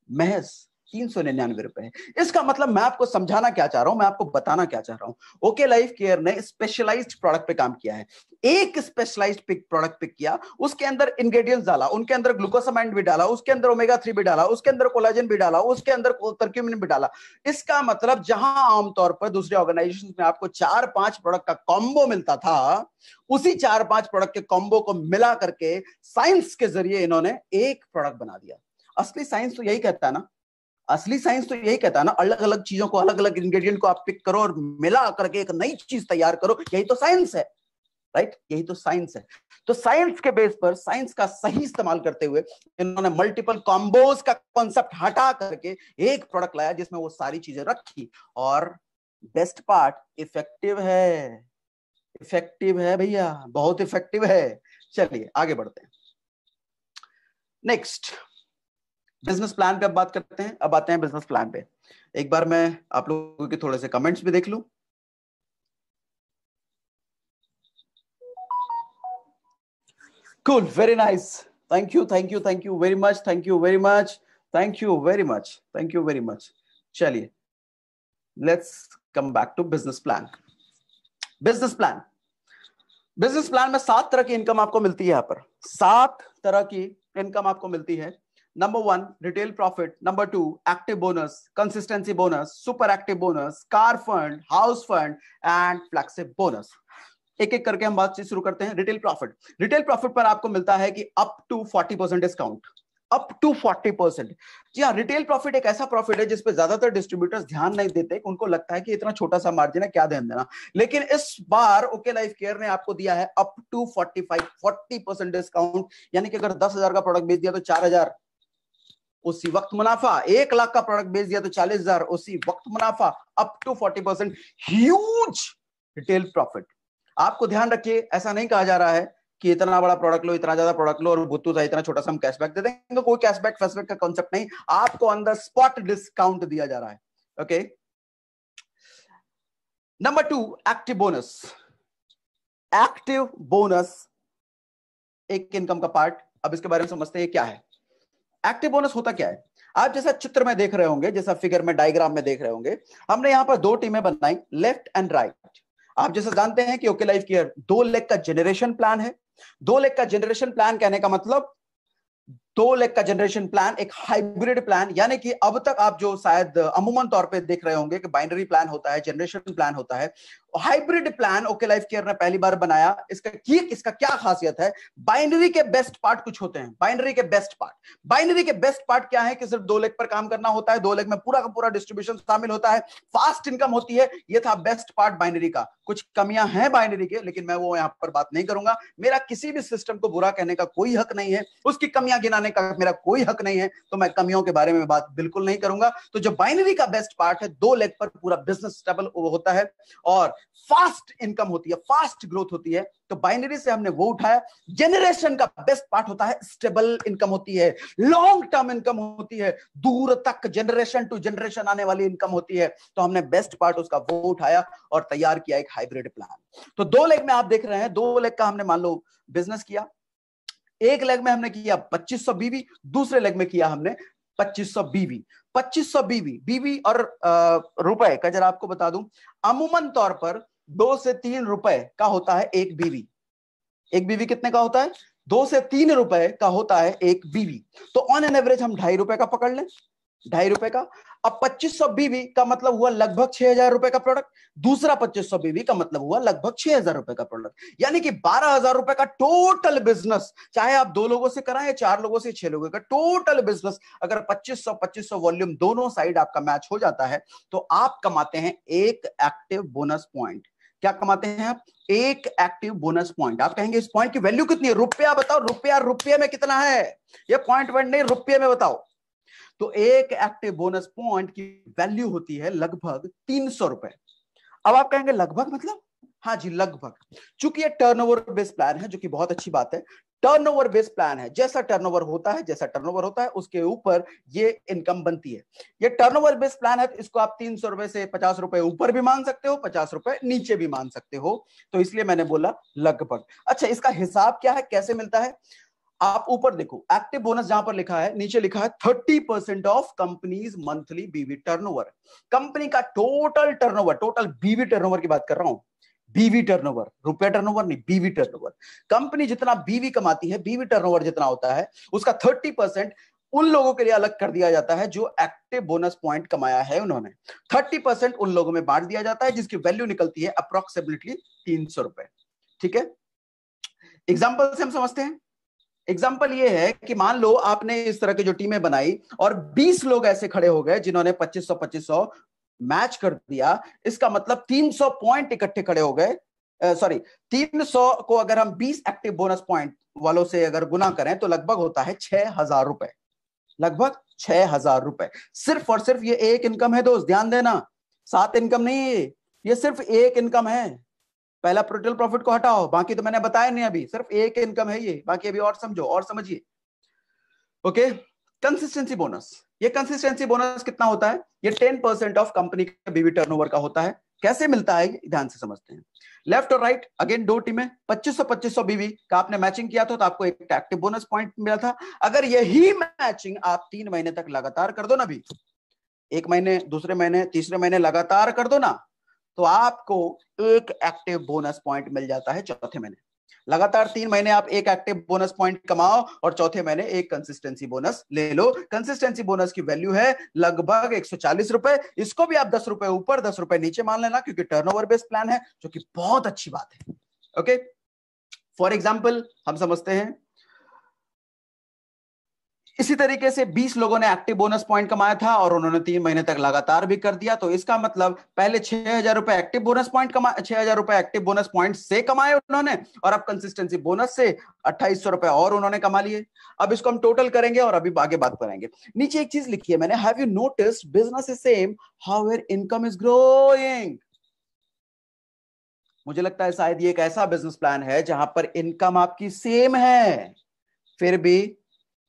महज 399 रुपए है। इसका मतलब मैं आपको समझाना क्या चाह रहा हूं, मैं आपको बताना क्या चाह रहा हूं, ओके लाइफ केयर ने स्पेशलाइज्ड प्रोडक्ट पे काम किया है। एक स्पेशलाइज्ड प्रोडक्ट पिक किया, उसके अंदर इंग्रेडिएंट्स डाला, उनके अंदर ग्लूकोसामाइड भी डाला, उसके अंदर ओमेगा 3 भी डाला, उसके अंदर कोलाजन भी डाला, उसके अंदर कर्क्यूमिन भी डाला। इसका मतलब जहां आमतौर पर दूसरे ऑर्गेनाइजेशन में आपको 4-5 प्रोडक्ट का कॉम्बो मिलता था, उसी 4-5 प्रोडक्ट के कॉम्बो को मिला करके साइंस के जरिए इन्होंने एक प्रोडक्ट बना दिया। असली साइंस तो यही कहता है ना, असली साइंस तो यही कहता है ना, अलग अलग चीजों को, अलग अलग इंग्रेडिएंट को आप पिक करो और मिला करके एक नई चीज तैयार करो, यही तो साइंस है, राइट? यही तो साइंस है। तो साइंस के बेस पर, साइंस का सही इस्तेमाल करते हुए इन्होंने मल्टीपल कॉम्बोज का कॉन्सेप्ट हटा करके एक प्रोडक्ट लाया जिसमें वो सारी चीजें रखी। और बेस्ट पार्ट, इफेक्टिव है, इफेक्टिव है भैया, बहुत इफेक्टिव है। चलिए आगे बढ़ते हैं। नेक्स्ट, बिजनेस प्लान पे अब बात करते हैं। अब आते हैं बिजनेस प्लान पे। एक बार मैं आप लोगों के थोड़े से कमेंट्स भी देख लूं। Cool, very nice, thank you, thank you, thank you very much, thank you very much, thank you very much, thank you very much. चलिए let's come back to business plan. Business plan, business plan में 7 तरह की income आपको मिलती है। यहां पर 7 तरह की इनकम आपको मिलती है। Number 1 retail profit, number 2 active bonus, consistency bonus, super active bonus, car fund, house fund and flagship bonus. एक एक करके हम बातचीत शुरू करते हैं। रिटेल प्रॉफिट, रिटेल प्रॉफिट पर आपको मिलता है कि up to 40% discount, up to 40%। जी हाँ, रिटेल प्रॉफिट एक ऐसा प्रॉफिट है जिस पे ज्यादातर डिस्ट्रीब्यूटर्स ध्यान नहीं देते, उनको लगता है कि इतना छोटा सा मार्जिन है, क्या ध्यान देना। लेकिन इस बार ओके लाइफ केयर ने आपको दिया है अप टू 40% डिस्काउंट। यानी कि अगर 10,000 का प्रोडक्ट बेच दिया तो 4,000 उसी वक्त मुनाफा, 1 लाख का प्रोडक्ट बेच दिया तो 40,000 उसी वक्त मुनाफा, up to 40%। Huge retail profit. आपको ध्यान रखिए, ऐसा नहीं कहा जा रहा है कि इतना बड़ा प्रोडक्ट लो, इतना ज्यादा प्रोडक्ट लो और बुत्तू था इतना छोटा सा हम कैशबैक दे देंगे। कोई कैशबैक फेसबैक का कॉन्सेप्ट नहीं, आपको अंदर स्पॉट डिस्काउंट दिया जा रहा है। Okay, number 2 active bonus. Active bonus एक इनकम का पार्ट। अब इसके बारे में समझते हैं क्या है एक्टिव बोनस, होता क्या है। आप जैसा चित्र में देख रहे होंगे, जैसा फिगर में, डायग्राम में देख रहे होंगे, हमने यहां पर 2 टीमें बनाई, लेफ्ट एंड राइट। आप जैसा जानते हैं कि ओके लाइफ केयर 2 लेग का जनरेशन प्लान है। 2 लेग का जनरेशन प्लान कहने का मतलब 2 लेग का जनरेशन प्लान एक हाइब्रिड प्लान, यानी कि अब तक आप जो शायद अमूमन तौर पे देख रहे होंगे कि बाइनरी प्लान होता है, जनरेशन प्लान होता है। Hybrid plan okay life care ने पहली बार बनाया। इसका क्या खासियत है, बाइनरी के बेस्ट पार्ट कुछ होते हैं। बाइनरी के बेस्ट पार्ट क्या है कि सिर्फ 2 लेग पर काम करना होता है, 2 लेग में पूरा का पूरा डिस्ट्रीब्यूशन शामिल होता है, फास्ट इनकम होती है। ये था बेस्ट पार्ट बाइनरी का। कुछ कमियां हैं बाइनरी के, लेकिन मैं वो यहां पर बात नहीं करूंगा। मेरा किसी भी सिस्टम को बुरा कहने का कोई हक नहीं है, उसकी कमियां गिनाने का मेरा कोई हक नहीं है, तो मैं कमियों के बारे में बात बिल्कुल नहीं करूंगा। तो जो बाइनरी का बेस्ट पार्ट है, 2 लेग पर पूरा बिजनेस स्टेबल होता है और फास्ट इनकम होती है, फास्ट ग्रोथ होती है। तो बाइनरी से हमने वो उठाया। जनरेशन का बेस्ट पार्ट होता है, स्टेबल इनकम होती है, लॉन्ग टर्म इनकम होती है, दूर तक जनरेशन टू जनरेशन आने वाली इनकम होती है। तो हमने बेस्ट पार्ट उसका वो उठाया और तैयार किया एक हाइब्रिड प्लान। तो 2 लेग में आप देख रहे हैं, 2 लेग का हमने मान लो बिजनेस किया। एक लेग में हमने किया 2500 बीवी, दूसरे लेग में किया हमने 2500 बीवी। 2500 बीवी और रुपए का जरा आपको बता दूं, अमूमन तौर पर 2 से 3 रुपए का होता है एक बीवी। एक बीवी कितने का होता है, 2 से 3 रुपए का होता है एक बीवी। तो ऑन एन एवरेज हम 2.5 रुपए का पकड़ लें, 2.5 रुपए का। अब 2500 बीवी का मतलब हुआ लगभग 6,000 रुपए का प्रोडक्ट। दूसरा 2500 बीवी का मतलब हुआ लगभग 6,000 रुपए का प्रोडक्ट, यानी कि 12,000 रुपए का टोटल बिजनेस। चाहे आप 2 लोगों से कराएं, 4 लोगों से, 6 लोगों का टोटल बिजनेस, अगर 2500 वॉल्यूम दोनों साइड आपका मैच हो जाता है, तो आप कमाते हैं एक एक्टिव बोनस पॉइंट। क्या कमाते हैं आप, एक एक्टिव बोनस पॉइंट। आप कहेंगे इस पॉइंट की वैल्यू कितनी है, रुपया बताओ, रुपये में कितना है, ये पॉइंट नहीं, रुपये में बताओ। तो एक एक्टिव बोनस पॉइंट की वैल्यू होती है लगभग 300 रुपए। अब आप कहेंगे लगभग मतलब, हाँ जी, लगभग। चूंकि ये टर्नओवर बेस्ड प्लान है, जो कि बहुत अच्छी बात है। टर्नओवर बेस्ड प्लान है, जैसा टर्नओवर होता है, जैसा टर्नओवर होता है उसके ऊपर ये इनकम बनती है। ये टर्नओवर बेस्ड प्लान है, तो इसको आप 300 रुपए से 50 रुपए ऊपर भी मान सकते हो, 50 रुपए नीचे भी मान सकते हो, तो इसलिए मैंने बोला लगभग। अच्छा, इसका हिसाब क्या है, कैसे मिलता है? आप ऊपर देखो, एक्टिव बोनस जहां पर लिखा है, नीचे लिखा है 30% ऑफ कंपनीज मंथली बीवी टर्नओवर। कंपनी का टोटल टर्नओवर, टोटल बीवी टर्नओवर की बात कर रहा हूं, बीवी टर्नओवर, रुपया टर्नओवर नहीं, बीवी टर्नओवर। कंपनी जितना बीवी कमाती है, बीवी टर्नओवर जितना होता है, उसका 30% उन लोगों के लिए अलग कर दिया जाता है जो एक्टिव बोनस पॉइंट कमाया है उन्होंने। 30% उन लोगों में बांट दिया जाता है जिसकी वैल्यू निकलती है अप्रोक्सीमेटली 300 रुपए। ठीक है, एग्जाम्पल से हम समझते हैं। एग्जाम्पल ये है कि मान लो आपने इस तरह की जो टीमें बनाई और 20 लोग ऐसे खड़े हो गए जिन्होंने 2500 मैच कर दिया। इसका मतलब 300 पॉइंट इकट्ठे खड़े हो गए। सॉरी, 300 को अगर हम 20 एक्टिव बोनस पॉइंट वालों से अगर गुना करें तो लगभग होता है 6000 रुपए, लगभग 6000 रुपए। सिर्फ और सिर्फ ये एक इनकम है दोस्त, ध्यान देना, 7 इनकम नहीं है ये सिर्फ एक इनकम है। पहला टोटल प्रॉफिट को हटाओ, बाकी तो मैंने बताया नहीं, अभी सिर्फ एक इनकम है ये, बाकी अभी और समझो और समझिए। Okay, consistency bonus. ये कंसिस्टेंसी बोनस कितना होता है? ये 10% ऑफ कंपनी के बीवी टर्नओवर का होता है। कैसे मिलता है ध्यान से समझते हैं। लेफ्ट और राइट, अगेन दो टीमें, 2500 बीवी का आपने मैचिंग किया था तो आपको एक एक्टिव बोनस पॉइंट मिला था। अगर यही मैचिंग आप 3 महीने तक लगातार कर दो ना, भी 1 महीने, दूसरे महीने, तीसरे महीने लगातार कर दो ना, तो आपको एक एक्टिव बोनस पॉइंट मिल जाता है चौथे महीने। लगातार 3 महीने आप एक एक्टिव बोनस पॉइंट कमाओ और चौथे महीने एक कंसिस्टेंसी बोनस ले लो। कंसिस्टेंसी बोनस की वैल्यू है लगभग 140 रुपए। इसको भी आप 10 रुपए ऊपर 10 रुपए नीचे मान लेना, क्योंकि टर्नओवर बेस्ड प्लान है, जो कि बहुत अच्छी बात है। ओके, फॉर एग्जाम्पल हम समझते हैं, इसी तरीके से 20 लोगों ने एक्टिव बोनस पॉइंट कमाया था और उन्होंने 3 महीने तक लगातार भी कर दिया, तो इसका मतलब पहले 6000 रुपए एक्टिव बोनस पॉइंट 6000 रुपए एक्टिव बोनस पॉइंट से कमाए उन्होंने, और अब कंसिस्टेंसी बोनस से 2800 रुपए और उन्होंने कमा लिए। अब इसको हम टोटल करेंगे और अभी आगे बात करेंगे। नीचे एक चीज लिखी है मैंने, have you noticed business is same however income is growing. मुझे लगता है शायद ये एक ऐसा बिजनेस प्लान है जहां पर इनकम आपकी सेम है, फिर भी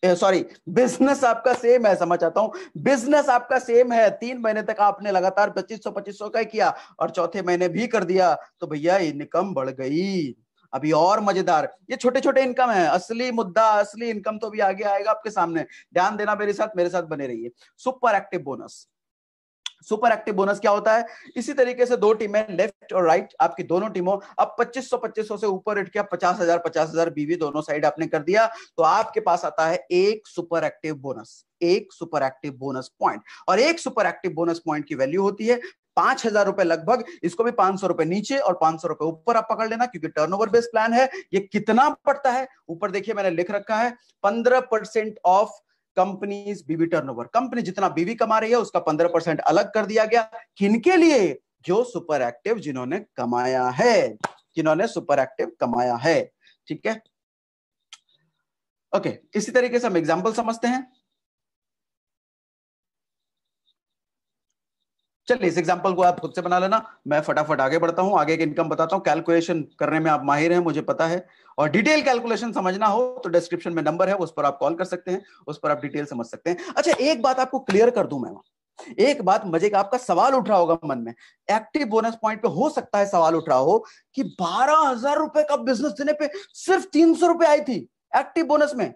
सॉरी, बिजनेस आपका सेम है, समझ आता हूं, बिजनेस आपका सेम है। 3 महीने तक आपने लगातार 2500 का किया और चौथे महीने भी कर दिया, तो भैया इनकम बढ़ गई। अभी और मजेदार, ये छोटे छोटे इनकम है, असली मुद्दा, असली इनकम तो भी आगे आएगा आपके सामने। ध्यान देना, मेरे साथ बने रहिए। Super active bonus. Super active bonus क्या होता है? इसी तरीके से दो टीमें, लेफ्ट और राइट, आपकी दोनों टीमों, अब 2500 से ऊपर उठ गया, 50,000 बीवी दोनों साइड आपने कर दिया, तो आपके पास आता है एक सुपर एक्टिव बोनस, एक सुपर एक्टिव बोनस पॉइंट। और एक सुपर एक्टिव बोनस पॉइंट की वैल्यू होती है 5000 रुपए लगभग। इसको भी 500 रुपए नीचे और 500 रुपए ऊपर आप पकड़ लेना, क्योंकि टर्नओवर बेस्ड प्लान है। ये कितना पड़ता है ऊपर देखिए, मैंने लिख रखा है 15% ऑफ कंपनीज बीवी टर्नओवर। कंपनी जितना बीवी कमा रही है उसका 15% अलग कर दिया गया, किनके लिए? जो सुपर एक्टिव, जिन्होंने कमाया है, जिन्होंने सुपर एक्टिव कमाया है। ठीक है, ओके, इसी तरीके से हम एग्जांपल समझते हैं। चलिए, इस एग्जांपल को आप खुद से बना लेना, मैं फटाफट आगे बढ़ता हूं, आगे की इनकम बताता हूं। कैलकुलेशन करने में आप माहिर हैं, मुझे पता है, और डिटेल कैलकुलेशन समझना हो तो डिस्क्रिप्शन में नंबर है, उस पर आप कॉल कर सकते हैं, उस पर आप डिटेल समझ सकते हैं। अच्छा, एक बात आपको क्लियर कर दूं मैं, एक बात मजे का, आपका सवाल उठ रहा होगा मन में, एक्टिव बोनस पॉइंट पे हो सकता है सवाल उठ रहा हो कि 12,000 रुपए का बिजनेस देने पे सिर्फ 300 रुपए आई थी एक्टिव बोनस में,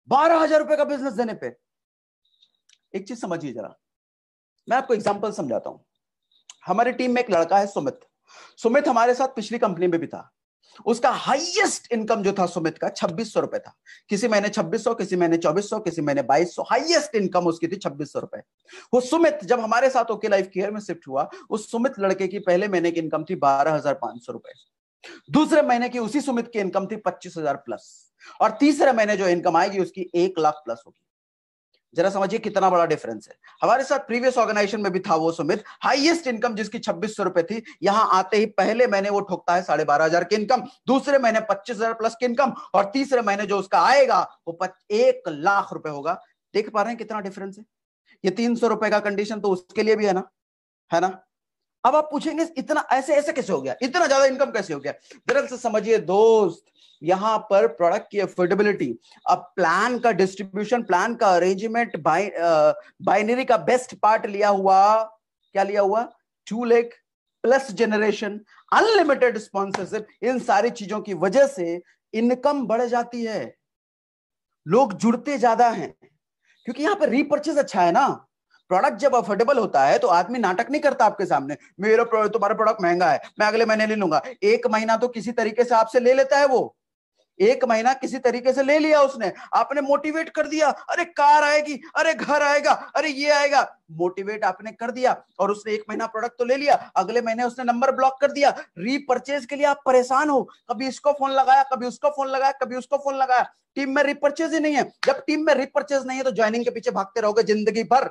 12,000 रुपए का बिजनेस देने पे। एक चीज समझिए जरा, मैं आपको एग्जांपल समझाता हूं। हमारी टीम में एक लड़का है सुमित। सुमित हमारे साथ पिछली कंपनी में भी था। उसका हाईएस्ट इनकम जो था सुमित का 2600 रुपए था। किसी महीने 2600, किसी महीने 2400, किसी महीने 2200, हाईएस्ट इनकम उसकी थी 2600 रुपए। वो सुमित जब हमारे साथ ओके लाइफ केयर में शिफ्ट हुआ, उस सुमित लड़के की पहले महीने की इनकम थी 12,500 रुपए। दूसरे महीने की उसी सुमित की इनकम थी 25,000 प्लस, और तीसरे महीने जो इनकम आएगी उसकी 1 लाख प्लस होगी। जरा समझिए कितना बड़ा डिफरेंस है। हमारे साथ प्रीवियस ऑर्गेनाइजेशन में भी था वो सुमित, हाईएस्ट इनकम जिसकी 2600 रुपए थी, यहां आते ही पहले महीने वो ठोकता है 12,500 की इनकम, दूसरे महीने 25,000 प्लस की इनकम, और तीसरे महीने जो उसका आएगा वो 1 लाख रुपए होगा। देख पा रहे हैं कितना डिफरेंस है? ये 300 रुपए का कंडीशन तो उसके लिए भी है ना, है ना? अब आप पूछेंगे इतना ऐसे ऐसे कैसे हो गया, इतना ज्यादा इनकम कैसे हो गया? दरअसल से समझिए दोस्त, यहां पर प्रोडक्ट की अफोर्डेबिलिटी, अब प्लान का डिस्ट्रीब्यूशन, प्लान का अरेंजमेंट, बाइनरी का बेस्ट पार्ट लिया हुआ, क्या लिया हुआ? 2 lakh plus generation, unlimited sponsorship, इन सारी चीजों की वजह से इनकम बढ़ जाती है, लोग जुड़ते ज्यादा हैं, क्योंकि यहां पर रीपर्चेज अच्छा है ना। प्रोडक्ट जब अफोर्डेबल होता है तो आदमी नाटक नहीं करता आपके सामने, मेरा तुम्हारा प्रोडक्ट महंगा है, मैं अगले महीने ले लूंगा। एक महीना तो किसी तरीके से आपसे ले लेता है वो, एक महीना किसी तरीके से ले लिया उसने, आपने मोटिवेट कर दिया, अरे कार आएगी, अरे घर आएगा, अरे ये आएगा, मोटिवेट आपने कर दिया, और उसने एक महीना प्रोडक्ट तो ले लिया, अगले महीने उसने नंबर ब्लॉक कर दिया। रीपर्चेज के लिए आप परेशान हो, कभी इसको फोन लगाया, कभी उसको फोन लगाया, कभी उसको फोन लगाया, टीम में रीपर्चेज ही नहीं है। जब टीम में रीपर्चेज नहीं है तो ज्वाइनिंग के पीछे भागते रहोगे जिंदगी भर,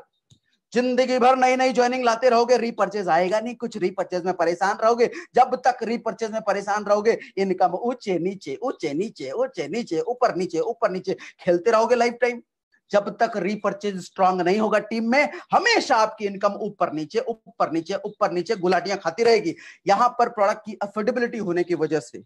जिंदगी भर नई नई ज्वाइनिंग लाते रहोगे, रीपर्चेज आएगा नहीं, कुछ रीपर्चेज में परेशान रहोगे। जब तक रीपर्चेज में परेशान रहोगे, इनकम ऊंचे नीचे ऊंचे नीचे ऊंचे नीचे ऊपर नीचे खेलते रहोगे लाइफ टाइम। जब तक रीपर्चेज स्ट्रांग नहीं होगा टीम में, हमेशा आपकी इनकम ऊपर नीचे ऊपर नीचे ऊपर नीचे गुलाटियां खाती रहेगी। यहां पर प्रोडक्ट की अफोर्डेबिलिटी होने की वजह से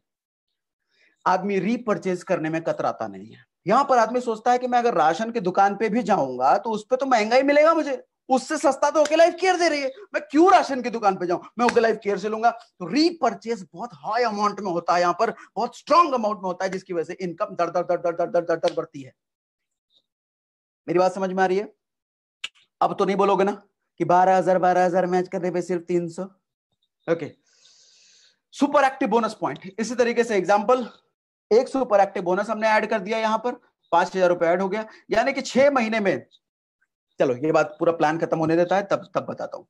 आदमी रीपर्चेज करने में कतराता नहीं है। यहां पर आदमी सोचता है कि मैं अगर राशन की दुकान पे भी जाऊंगा तो उस पर तो महंगा ही मिलेगा मुझे, उससे सस्ता तो ओके लाइफ केयर दे रही है, मैं क्यों राशन की दुकान पे जाऊं, मैं ओके लाइफ केयर से लूंगा। तो रीपर्चेज बहुत हाई अमाउंट में होता है, यहां पर बहुत स्ट्रॉन्ग अमाउंट में होता है, जिसकी वजह से इनकम दर दर दर दर दर दर दर दर बढ़ती है। मेरी बात समझ में आ रही है? अब तो नहीं बोलोगे ना कि 12,000 मैच करने पे सिर्फ 300। Okay, super active bonus point, इसी तरीके से एग्जांपल, एक सुपर एक्टिव बोनस हमने ऐड कर दिया, यहां पर 5,000 रुपए ऐड हो गया, यानी कि 6 महीने में, चलो ये बात पूरा प्लान खत्म होने देता है तब बताता हूं।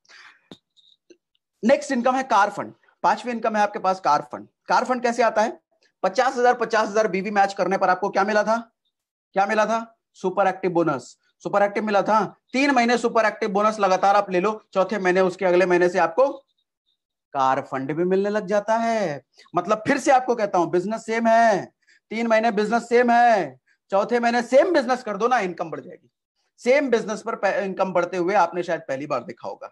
नेक्स्ट इनकम है कार फंड, पांचवी इनकम है आपके पास कार फंड। कार फंड कैसे आता है? 50,000 बीवी मैच करने पर आपको क्या मिला था? क्या मिला था? Super active bonus, super active मिला था। 3 महीने सुपर एक्टिव बोनस लगातार आप ले लो, चौथे महीने उसके अगले महीने से आपको कार फंड भी मिलने लग जाता है। मतलब फिर से आपको कहता हूं, बिजनेस सेम है, 3 महीने बिजनेस सेम है, चौथे महीने सेम बिजनेस कर दो ना, इनकम बढ़ जाएगी। सेम बिजनेस पर इनकम बढ़ते हुए आपने शायद पहली बार देखा होगा।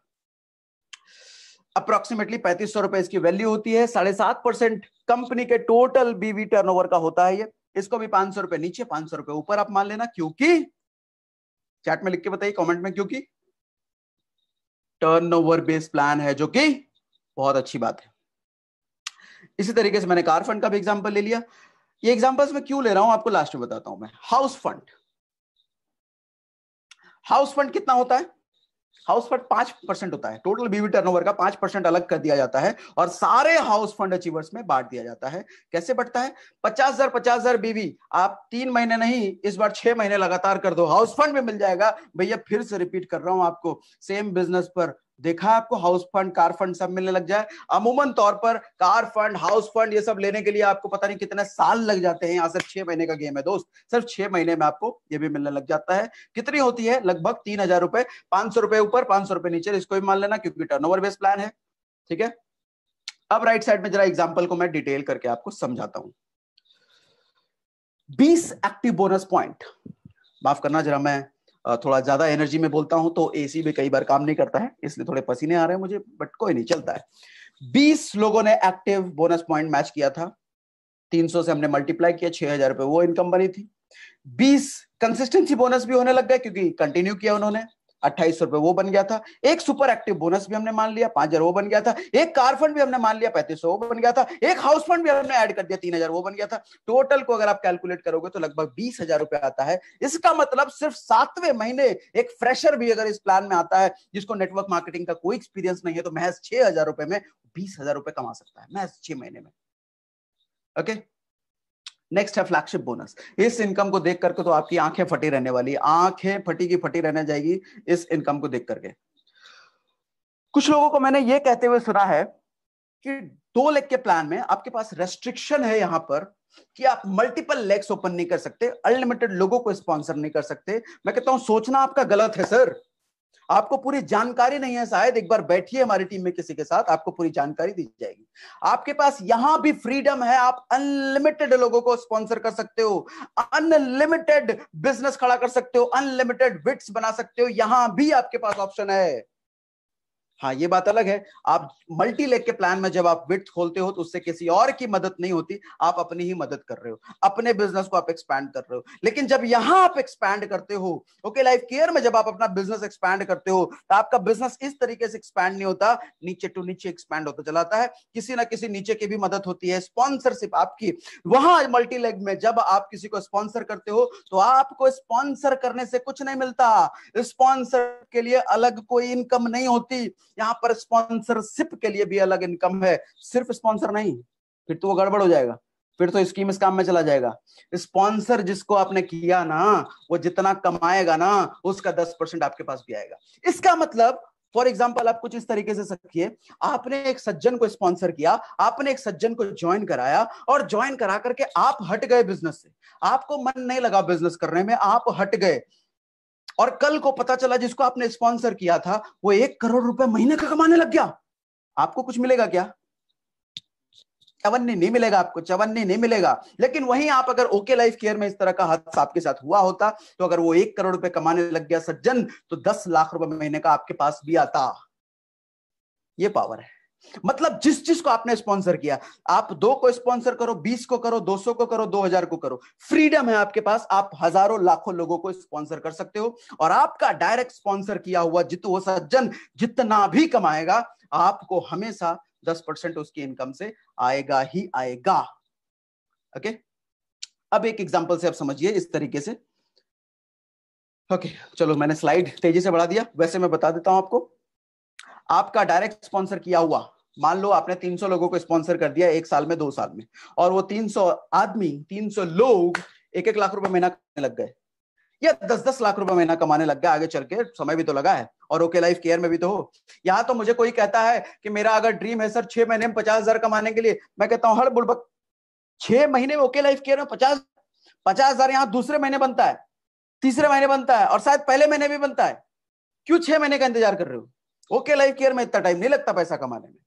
अप्रोक्सीमेटली 3,500 रुपए इसकी वैल्यू होती है, 7.5% कंपनी के टोटल बीवी टर्नओवर का होता है ये। इसको भी 500 रुपए नीचे 500 रुपए ऊपर आप मान लेना, क्योंकि चैट में लिख के बताइए कमेंट में, क्योंकि टर्नओवर बेस्ड प्लान है, जो कि बहुत अच्छी बात है। इसी तरीके से मैंने कार फंड का भी एग्जांपल ले लिया। ये एग्जांपल्स मैं क्यों ले रहा हूं आपको लास्ट में बताता हूं मैं। हाउस फंड, हाउस फंड कितना होता है? हाउस फंड 5% होता है, टोटल बीवी टर्नओवर का 5% अलग कर दिया जाता है और सारे हाउस फंड अचीवर्स में बांट दिया जाता है। कैसे बढ़ता है? 50,000 बीवी आप 3 महीने नहीं, इस बार 6 महीने लगातार कर दो, हाउस फंड में मिल जाएगा। भैया फिर से रिपीट कर रहा हूं आपको, सेम बिजनेस पर देखा आपको हाउस फंड कार फंड सब मिलने लग जाए। अमूमन तौर पर कार फंड हाउस फंड ये सब लेने के लिए आपको पता नहीं कितने साल लग जाते हैं, यहाँ सिर्फ 6 महीने का गेम है दोस्त, सिर्फ 6 महीने में आपको ये भी मिलने लग जाता है। कितनी होती है? लगभग 3,000 रुपए, 500 रुपए ऊपर 500 रुपए नीचे, इसको भी मान लेना क्योंकि टर्नओवर बेस्ड प्लान है। ठीक है, अब राइट साइड में जरा एग्जांपल को मैं डिटेल करके आपको समझाता हूं। 20 एक्टिव बोनस पॉइंट, माफ करना जरा मैं थोड़ा ज्यादा एनर्जी में बोलता हूं तो एसी भी कई बार काम नहीं करता है, इसलिए थोड़े पसीने आ रहे हैं मुझे, बट कोई नहीं, चलता है। 20 लोगों ने एक्टिव बोनस पॉइंट मैच किया था, 300 से हमने मल्टीप्लाई किया, 6,000 रुपए वो इनकम बनी थी। 20 कंसिस्टेंसी बोनस भी होने लग गए क्योंकि कंटिन्यू किया उन्होंने, 2,800 रुपए वो बन गया था। एक सुपर एक्टिव बोनस भी हमने मान लिया, 5,000 वो बन गया था। एक कार फंड भी हमने मान लिया, 3,500 वो बन गया था। एक हाउस फंड भी हमने ऐड कर दिया, 3,000 वो बन गया था। टोटल को अगर आप कैलकुलेट करोगे तो लगभग 20,000 रुपए आता है। इसका मतलब सिर्फ 7वें महीने एक फ्रेशर भी अगर इस प्लान में आता है, जिसको नेटवर्क मार्केटिंग का कोई एक्सपीरियंस नहीं है, तो महज 6,000 रुपए में 20,000 रुपए कमा सकता है, महज 6 महीने में। ओके, नेक्स्ट है फ्लैगशिप बोनस। इस इनकम को देख करके तो आपकी आंखें फटी रहने वाली, आंखें फटी की फटी रहने जाएगी इस इनकम को देख करके। कुछ लोगों को मैंने ये कहते हुए सुना है कि 2 लाख के प्लान में आपके पास रेस्ट्रिक्शन है यहां पर कि आप मल्टीपल लेग्स ओपन नहीं कर सकते, अनलिमिटेड लोगों को स्पॉन्सर नहीं कर सकते। मैं कहता हूं सोचना आपका गलत है सर, आपको पूरी जानकारी नहीं है शायद, एक बार बैठिए हमारी टीम में किसी के साथ, आपको पूरी जानकारी दी जाएगी। आपके पास यहां भी फ्रीडम है, आप अनलिमिटेड लोगों को स्पॉन्सर कर सकते हो, अनलिमिटेड बिजनेस खड़ा कर सकते हो, अनलिमिटेड बिट्स बना सकते हो, यहां भी आपके पास ऑप्शन है। हाँ, ये बात अलग है। आप मल्टी लेग के प्लान में जब आप विड्थ खोलते हो तो उससे किसी और की मदद नहीं होती, आप अपनी ही मदद कर रहे हो, अपने बिजनेस को आप एक्सपैंड कर रहे हो। लेकिन जब यहां आप एक्सपैंड करते हो, ओके लाइफ केयर में जब आप अपना बिजनेस एक्सपैंड करते हो, तो आपका बिजनेस इस तरीके से एक्सपैंड नहीं होता, नीचे टू नीचे एक्सपैंड होता चलाता है। किसी ना किसी नीचे की भी मदद होती है, स्पॉन्सरशिप आपकी। वहां मल्टी लेग में जब आप किसी को स्पॉन्सर करते हो तो आपको स्पॉन्सर करने से कुछ नहीं मिलता, स्पॉन्सर के लिए अलग कोई इनकम नहीं होती। यहां पर स्पॉन्सरशिप के लिए भी अलग इनकम है, सिर्फ स्पॉन्सर नहीं, फिर तो वो गड़बड़ हो जाएगा, फिर तो स्कीम इस काम में चला जाएगा। स्पॉन्सर जिसको आपने किया ना, वो जितना कमाएगा ना उसका 10% आपके पास भी आएगा। इसका मतलब फॉर एग्जाम्पल आप कुछ इस तरीके से समझिए, आपने एक सज्जन को स्पॉन्सर किया, आपने एक सज्जन को ज्वाइन कराया, और ज्वाइन करा करके आप हट गए बिजनेस से, आपको मन नहीं लगा बिजनेस करने में, आप हट गए, और कल को पता चला जिसको आपने स्पॉन्सर किया था वो 1 करोड़ रुपए महीने का कमाने लग गया। आपको कुछ मिलेगा क्या? चवन्नी नहीं मिलेगा, आपको चवन्नी नहीं मिलेगा। लेकिन वहीं आप अगर ओके लाइफ केयर में इस तरह का हादसा आपके साथ हुआ होता, तो अगर वो 1 करोड़ रुपए कमाने लग गया सज्जन, तो 10 लाख रुपए महीने का आपके पास भी आता। ये पावर है। मतलब जिस चीज को आपने स्पॉन्सर किया, आप 2 को स्पॉन्सर करो, 20 को करो, 200 को करो, 2000 को करो, फ्रीडम है आपके पास, आप हजारों लाखों लोगों को स्पॉन्सर कर सकते हो। और आपका डायरेक्ट स्पॉन्सर किया हुआ वो सज्जन जितना भी कमाएगा, आपको हमेशा 10% उसकी इनकम से आएगा ही आएगा। ओके, अब एक एग्जांपल से आप समझिए इस तरीके से। ओके, चलो मैंने स्लाइड तेजी से बढ़ा दिया, वैसे मैं बता देता हूं आपको। आपका डायरेक्ट स्पॉन्सर किया हुआ, मान लो आपने 300 लोगों को स्पॉन्सर कर दिया 1 साल में, 2 साल में, और वो 300 आदमी, 300 लोग 1-1 लाख रुपए महीना कमाने लग गए, या 10-10 लाख रुपए महीना कमाने लग गए। आगे चल के समय भी तो लगा है, और ओके लाइफ केयर में भी तो हो। यहाँ तो मुझे कोई कहता है कि मेरा अगर ड्रीम है सर 6 महीने में 50,000 कमाने के लिए, मैं कहता हूँ हड़ बुड़बक, 6 महीने में ओके लाइफ केयर में 50,000 यहाँ दूसरे महीने बनता है, तीसरे महीने बनता है, और शायद पहले महीने भी बनता है। क्यों 6 महीने का इंतजार कर रहे हो? ओके लाइफ केयर में इतना टाइम नहीं लगता पैसा कमाने में।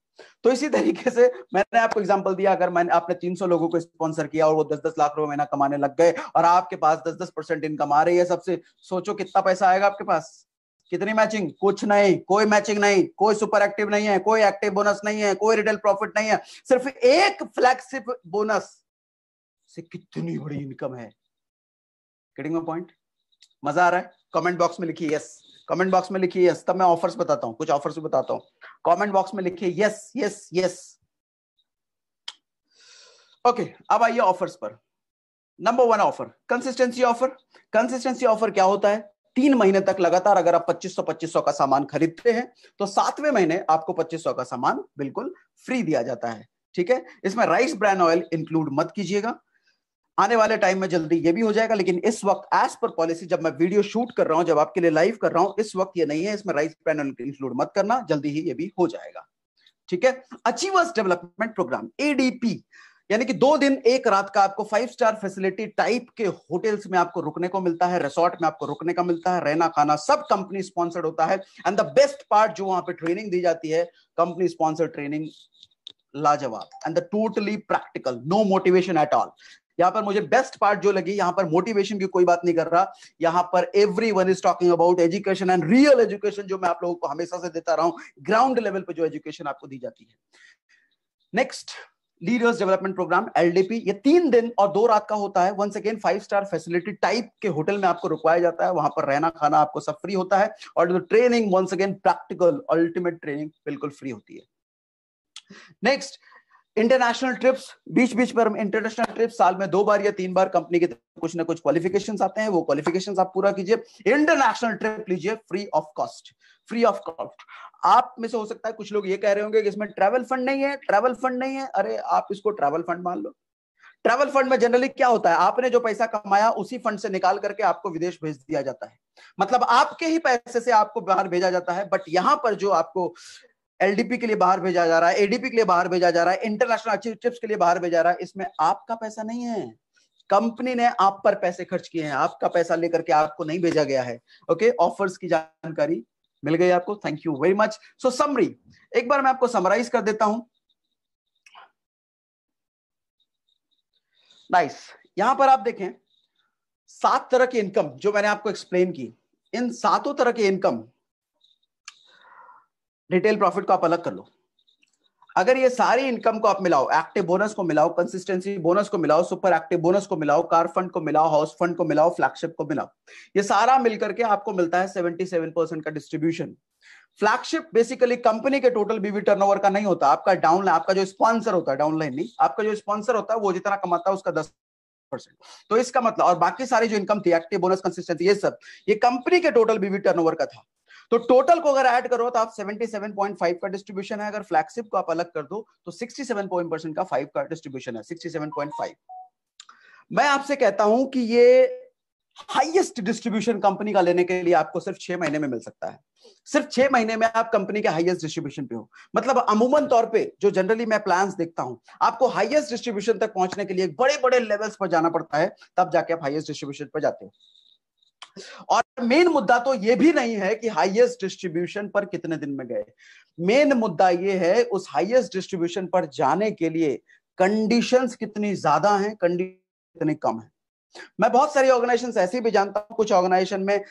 तो इसी तरीके से मैंने आपको एग्जांपल दिया, अगर मैंने आपने 300 लोगों को स्पॉन्सर किया और वो 10-10 लाख रुपए महीना कमाने लग गए, और आपके पास 10-10% इनकम आ रही है सबसे, सोचो कितना पैसा आएगा आपके पास। कितनी मैचिंग? कुछ नहीं, कोई मैचिंग नहीं, कोई सुपर एक्टिव नहीं है, कोई एक्टिव बोनस नहीं है, कोई रिटेल प्रॉफिट नहीं है, सिर्फ एक फ्लैगशिप बोनस से कितनी बड़ी इनकम है। Getting my point? मजा आ रहा है? कमेंट बॉक्स में लिखिए यस, कमेंट बॉक्स में लिखिए यस, तब मैं ऑफर्स बताता हूं, कुछ ऑफर्स भी बताता हूं। कमेंट बॉक्स में लिखिए यस यस यस। ओके, अब आइए ऑफर्स पर। Number 1 offer, consistency offer. Consistency offer क्या होता है? 3 महीने तक लगातार अगर आप 2500 का सामान खरीदते हैं, तो 7वें महीने आपको 2500 का सामान बिल्कुल फ्री दिया जाता है। ठीक है, इसमें राइस ब्रान ऑयल इंक्लूड मत कीजिएगा, आने वाले टाइम में जल्दी ये भी हो जाएगा, लेकिन इस वक्त एज पर पॉलिसी जब मैं वीडियो शूट कर रहा हूं, जब आपके लिए लाइव कर रहा हूं, इस वक्त ये नहीं है, इसमें राइस ब्रान ऑयल इंक्लूड मत करना, जल्दी ही ये भी हो जाएगा। ठीक है, अचीवर्स डेवलपमेंट प्रोग्राम एडीपी, यानी कि 2 दिन 1 रात का आपको 5 स्टार फैसिलिटी टाइप के होटल्स में आपको रुकने को मिलता है, रिसोर्ट में आपको रुकने का मिलता है, रहना खाना सब कंपनी स्पॉन्सर्ड होता है। एंड द बेस्ट पार्ट, जो वहां पे ट्रेनिंग दी जाती है, कंपनी स्पॉन्सर्ड ट्रेनिंग, लाजवाब, and the totally practical, no motivation at all. यहां पर मुझे बेस्ट पार्ट जो लगी, यहां पर मोटिवेशन की कोई बात नहीं कर रहा, यहां पर everyone is talking about education and real education, जो मैं आप लोगों को हमेशा से देता रहा हूं, ग्राउंड लेवल पे जो एजुकेशन आपको दी जाती है। Next, leaders development program LDP, ये 3 दिन और 2 रात का होता है। Once again 5 star facility type के होटल में आपको रुकवाया जाता है, वहां पर रहना खाना आपको सब फ्री होता है, और training once again practical ultimate training बिल्कुल फ्री होती है। नेक्स्ट, इंटरनेशनल ट्रिप्स, बीच बीच पर इंटरनेशनल ट्रिप्स साल में 2 बार या 3 बार कंपनी के कुछ ना कुछ क्वालिफिकेशंस आते हैं, वो क्वालिफिकेशंस आप पूरा कीजिए, इंटरनेशनल ट्रिप लीजिए free of cost, free of cost. आप में से हो सकता है कुछ लोग ये कह रहे होंगे कि इसमें ट्रैवल फंड नहीं है, ट्रैवल फंड नहीं है। अरे आप इसको ट्रैवल फंड मान लो। ट्रैवल फंड में जनरली क्या होता है, आपने जो पैसा कमाया उसी फंड से निकाल करके आपको विदेश भेज दिया जाता है, मतलब आपके ही पैसे से आपको बाहर भेजा जाता है। बट यहां पर जो आपको एलडीपी के लिए बाहर भेजा जा रहा है, एडीपी के लिए बाहर भेजा जा रहा है, इंटरनेशनल अचीव ट्रिप्स के लिए बाहर भेजा जा रहा है, इसमें आपका पैसा नहीं है, कंपनी ने आप पर पैसे खर्च किए हैं, आपका पैसा लेकर के आपको नहीं भेजा गया है। ओके, ऑफर्स की जानकारी मिल गई आपको, thank you very much. So summary, एक बार मैं आपको समराइज कर देता हूं। नाइस, यहां पर आप देखें 7 तरह की इनकम जो मैंने आपको एक्सप्लेन की, इन 7 तरह की इनकम रिटेल प्रॉफिट को आप अलग कर लो। अगर ये सारी इनकम को आप मिलाओ, एक्टिव बोनस को मिलाओ, कंसिस्टेंसी बोनस को मिलाओ, सुपर एक्टिव बोनस को मिलाओ, कार फंड को मिलाओ, हाउस फंड को मिलाओ, फ्लैगशिप को मिलाओ, ये सारा मिलकर के आपको मिलता है 77% का डिस्ट्रीब्यूशन। फ्लैगशिप बेसिकली कंपनी के टोटल बीवी टर्नओवर का नहीं होता, आपका डाउनलाइन, आपका जो स्पॉन्सर होता है, डाउनलाइन नहीं, आपका जो स्पॉन्सर होता है वो जितना कमाता है उसका 10%। तो इसका मतलब, और बाकी सारी जो इनकम थी, एक्टिव बोनस, कंसिस्टेंसी, ये सब ये कंपनी के टोटल बीवी टर्नओवर का था। तो टोटल को अगर ऐड करो तो आप 77.5 का डिस्ट्रीब्यूशन है। अगर फ्लैगशिप को आप अलग कर दो तो 67% का 5 का डिस्ट्रीब्यूशन है, 67.5। मैं आपसे कहता हूं कि ये हाईएस्ट डिस्ट्रीब्यूशन कंपनी का लेने के लिए आपको सिर्फ 6 महीने में मिल सकता है। सिर्फ 6 महीने में आप कंपनी के हाईएस्ट डिस्ट्रीब्यूशन पे हो। मतलब अमूमन तौर पे जो जनरली मैं प्लान्स देखता हूं, आपको हाईएस्ट डिस्ट्रीब्यूशन तक पहुंचने के लिए बड़े बड़े लेवल्स पर जाना पड़ता है, तब जाके आप हाईएस्ट डिस्ट्रीब्यूशन पर जाते हो। और मेन मुद्दा तो ये भी नहीं है कि हाईएस्ट डिस्ट्रीब्यूशन पर कितने दिन में गए। मेन मुद्दा ये है उस हाईएस्ट डिस्ट्रीब्यूशन पर जाने के लिए कंडीशंस कितनी ज्यादा हैं, कंडीशन कितनी कम है। मैं बहुत सारी ऑर्गेनाइजेशंस ऐसी भी जानता हूं, कुछ ऑर्गेनाइजेशन में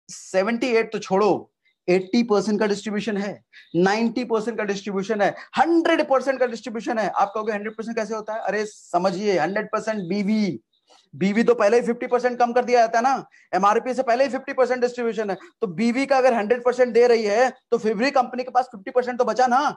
78 तो छोड़ो, 80% का डिस्ट्रीब्यूशन है, 90% का डिस्ट्रीब्यूशन है, 100% का डिस्ट्रीब्यूशन है। आप कहोगे 100% कैसे होता है? अरे समझिए, 100% बीवी तो पहले ही 50% कम कर दिया जाता है ना, एमआरपी से पहले ही 50% डिस्ट्रीब्यूशन है। तो बीवी का अगर 100% दे रही है तो फिर भी कंपनी के पास 50% तो बचा ना।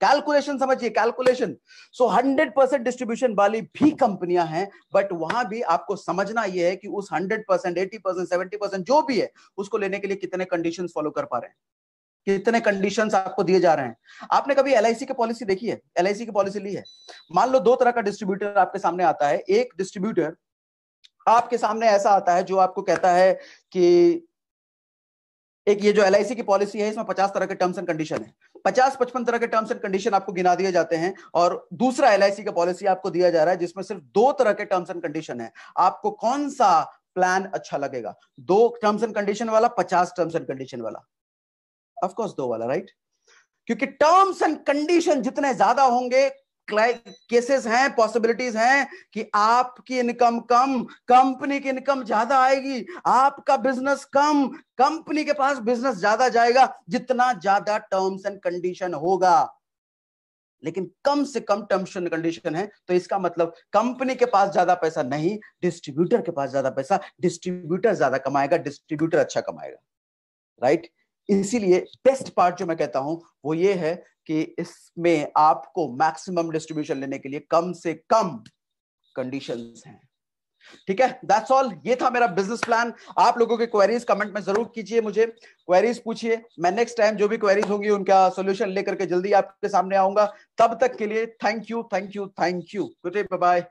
कैलकुलेशन समझिए, कैलकुलेशन। सो 100% डिस्ट्रीब्यूशन वाली भी कंपनियां हैं, बट वहां भी आपको समझना यह है कि उस 100%, 80%, 70% जो भी है, उसको लेने के लिए कितने कंडीशंस फॉलो कर पा रहे हैं, कितने कंडीशंस आपको दिए जा रहे हैं। आपने कभी एलआईसी की पॉलिसी देखी है? एलआईसी की पॉलिसी ली है? मान लो 2 तरह का डिस्ट्रीब्यूटर आपके सामने आता है। एक डिस्ट्रीब्यूटर आपके सामने ऐसा आता है जो आपको कहता है कि एक ये जो एलआईसी की पॉलिसी है, इसमें 50 तरह के टर्म्स एंड कंडीशन है, 50-55 तरह के टर्म्स एंड कंडीशन आपको गिना दिए जाते हैं। और दूसरा एलआईसी का पॉलिसी आपको दिया जा रहा है जिसमें सिर्फ 2 तरह के टर्म्स एंड कंडीशन है। आपको कौन सा प्लान अच्छा लगेगा? 2 टर्म्स एंड कंडीशन वाला, 50 टर्म्स एंड कंडीशन वाला? ऑफ कोर्स 2 वाला, राइट? क्योंकि टर्म्स एंड कंडीशन जितने ज्यादा होंगे, केसेस हैं, पॉसिबिलिटीज हैं कि आपकी इनकम कम, कंपनी की इनकम ज्यादा आएगी, आपका बिजनेस कम, कंपनी के पास बिजनेस ज्यादा जाएगा, जितना ज्यादा टर्म्स एंड कंडीशन होगा। लेकिन कम से कम टर्म्स एंड कंडीशन है तो इसका मतलब कंपनी के पास ज्यादा पैसा नहीं, डिस्ट्रीब्यूटर के पास ज्यादा पैसा, डिस्ट्रीब्यूटर ज्यादा कमाएगा, डिस्ट्रीब्यूटर अच्छा कमाएगा, राइट? इसीलिए बेस्ट पार्ट जो मैं कहता हूं वो ये है कि इसमें आपको मैक्सिमम डिस्ट्रीब्यूशन लेने के लिए कम से कम कंडीशंस हैं। ठीक है, दैट्स ऑल। ये था मेरा बिजनेस प्लान। आप लोगों के क्वेरीज कमेंट में जरूर कीजिए, मुझे क्वेरीज पूछिए। मैं नेक्स्ट टाइम जो भी क्वेरीज होंगी उनका सॉल्यूशन लेकर के जल्दी आपके सामने आऊंगा। तब तक के लिए thank you, thank you, thank you. Good day, bye bye.